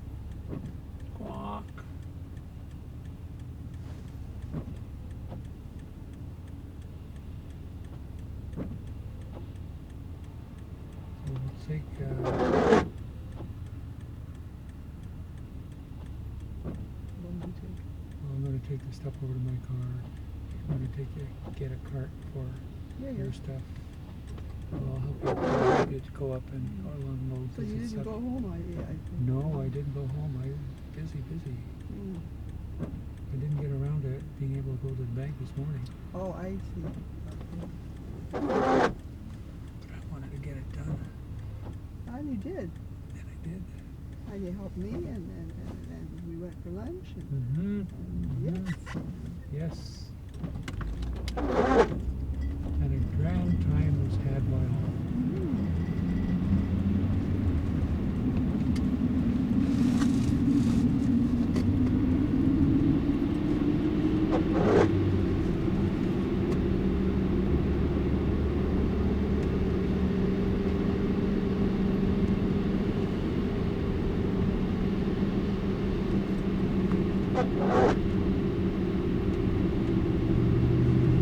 Squawk. So we'll take, I'm going to take the stuff over to my car. I'm going to get a cart for your stuff. I'll help you to go up and or unload. So you didn't go home, I think. No, I didn't go home. I was busy. Mm. I didn't get around to being able to go to the bank this morning. Oh, I see. But I wanted to get it done. And you did. And I did. And you helped me, and we went for lunch. And Mm-hmm. Yes. Yes. And a grand time was had by all.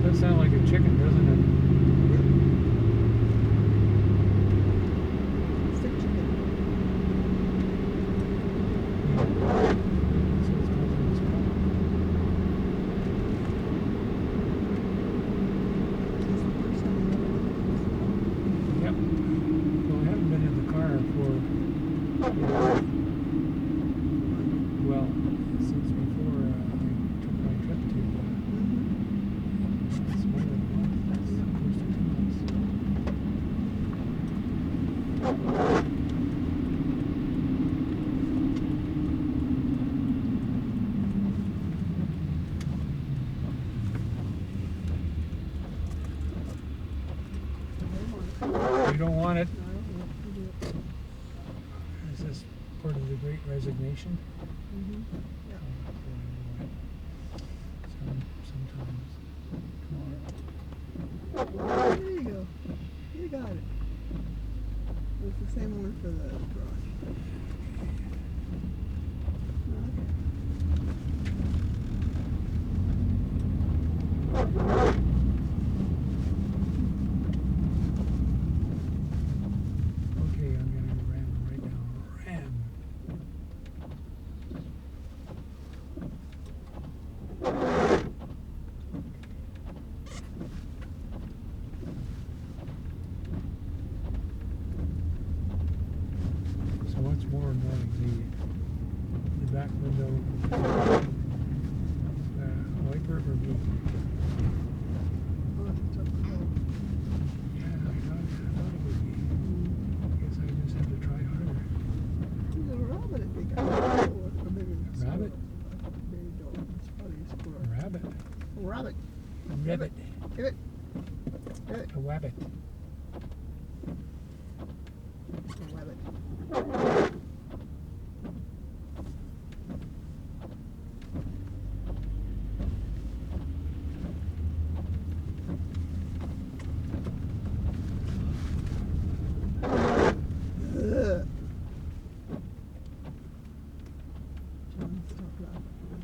That sounds like a chicken, doesn't it? Stick chicken. Yep. Well, I haven't been in the car for, well, since before I took my trip to, it's more than a month, that's close to 2 months. You don't want it? Is this part of the Great Resignation? Mm-hmm. Sometimes. There you go. You got it. It's the same one for the garage. Okay, I'm gonna ram right now. Ram. So what's more annoying, the back window wiper or me? Yeah, I thought it would be. I guess I just have to try harder. There's a rabbit, I think. Or maybe A rabbit? Maybe no, it's probably a squirrel. A rabbit. A rabbit. A rabbit. Give it. Give it. A rabbit. A rabbit. Ugh. John, stop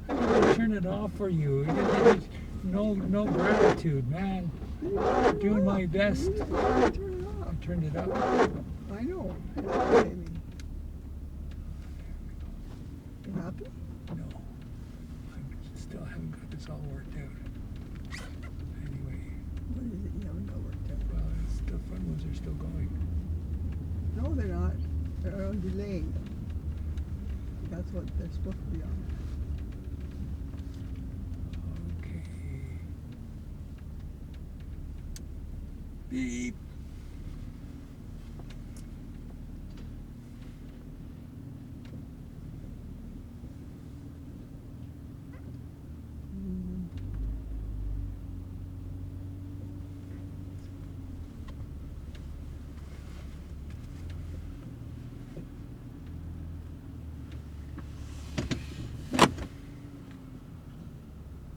laughing. I turn it off for you. No gratitude, man. I'm doing my best. Turn it off. I turned it up. I know. Amy. You happy? No. I still haven't got this all worked out. Anyway. What is it you haven't got worked out? Well, the fun ones are still going. No, they're not. They're on delay. That's what they're supposed to be on. Okay. Beep.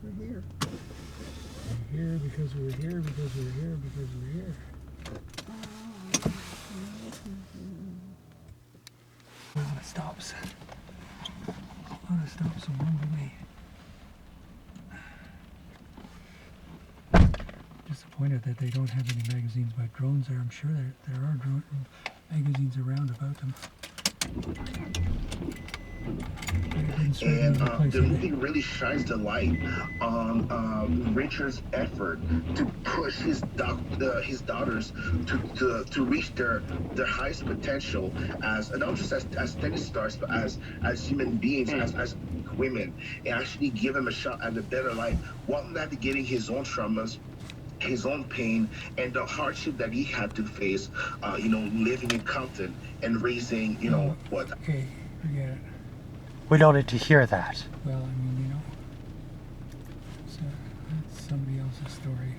We're here. We're here because we're here because we're here because we're here. A lot of stops. A lot of stops along the way. Disappointed that they don't have any magazines about drones there. I'm sure there are drone magazines around about them. And the movie really shines the light on Richard's effort to push his daughters to reach their highest potential as not just as tennis stars, but as human beings, as women, and actually give them a shot at a better life while navigating his own traumas, his own pain, and the hardship that he had to face, living in Compton and raising, what? Okay, forget it. We don't need to hear that. Well, I mean, that's somebody else's story.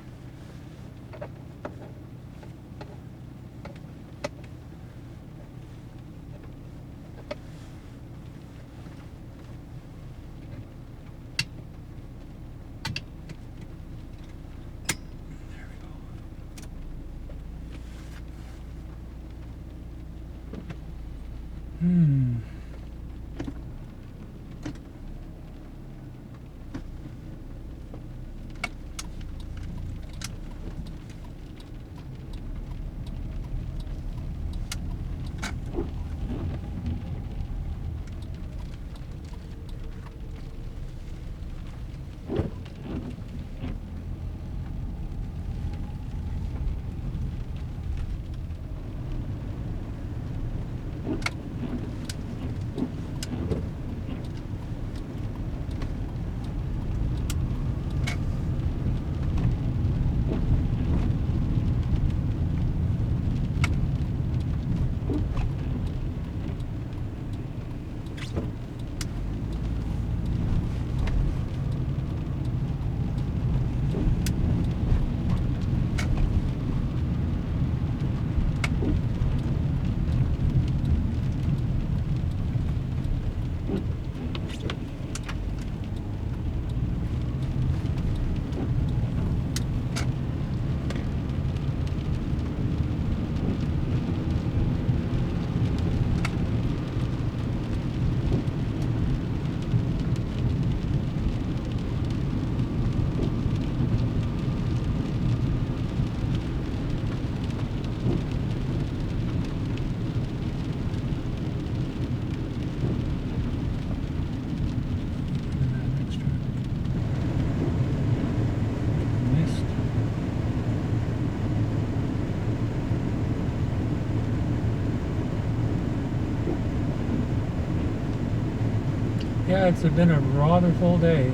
Yeah, it's been a rather full day.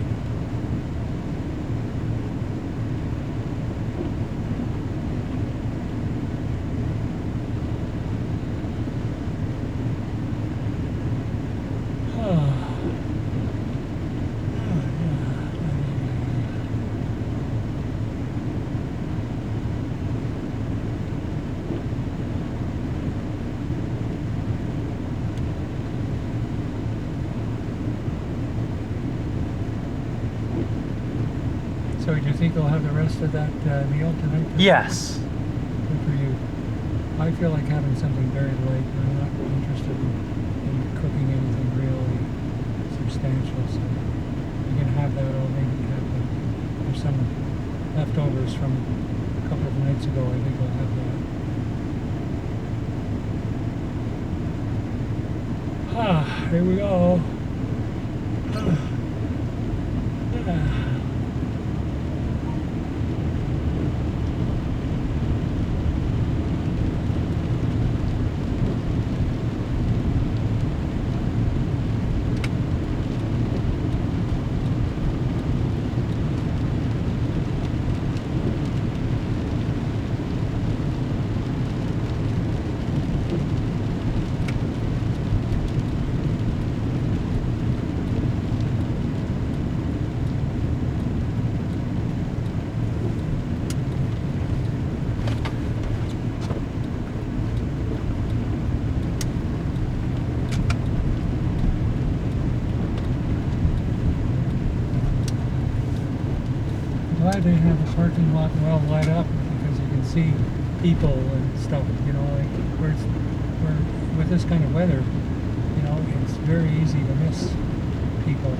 So do you think they'll have the rest of that meal tonight? Yes. Good for you. I feel like having something very light. I'm not interested in cooking anything really substantial, so you can have that, or maybe have there's some leftovers from a couple of nights ago. I think I'll have that. Here we go. Glad they have the parking lot well light up, because you can see people and stuff, like where with this kind of weather, it's very easy to miss people.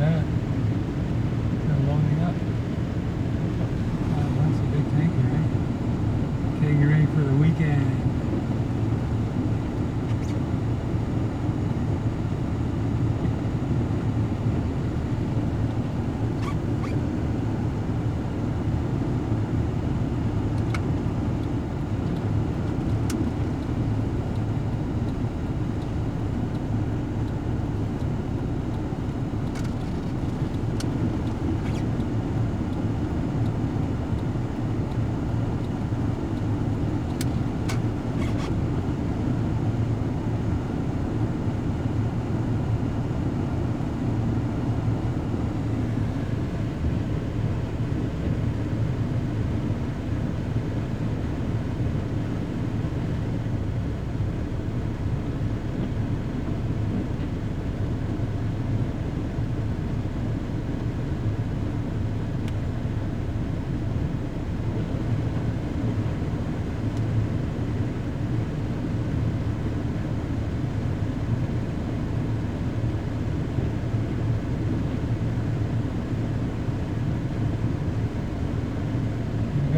bad. They're loading up. That's a big tanker, right? Okay, you ready for the weekend?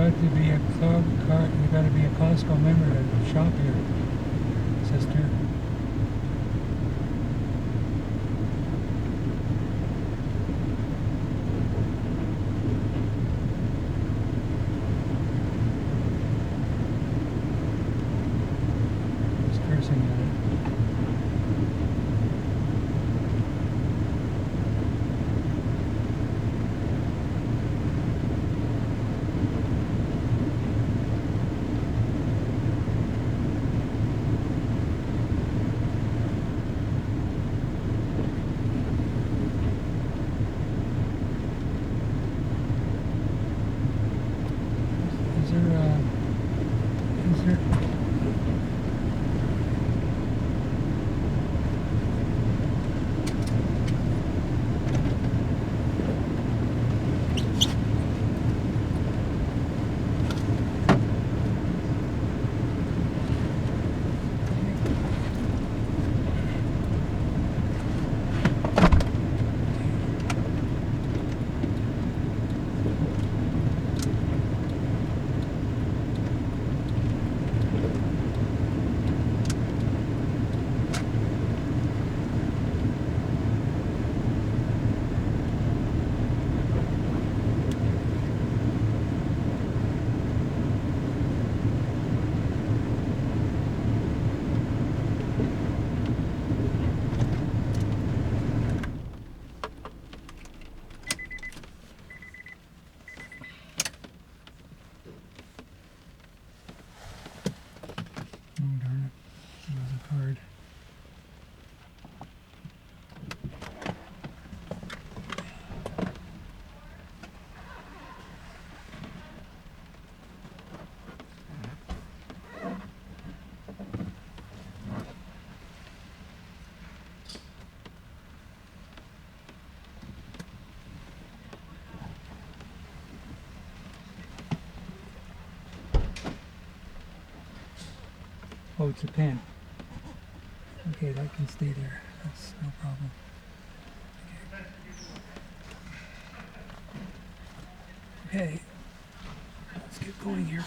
To be a you got to be a Costco member to shop here, sister. Just cursing at it. Oh, it's a pen. Okay, that can stay there. That's no problem. Okay, let's get going here.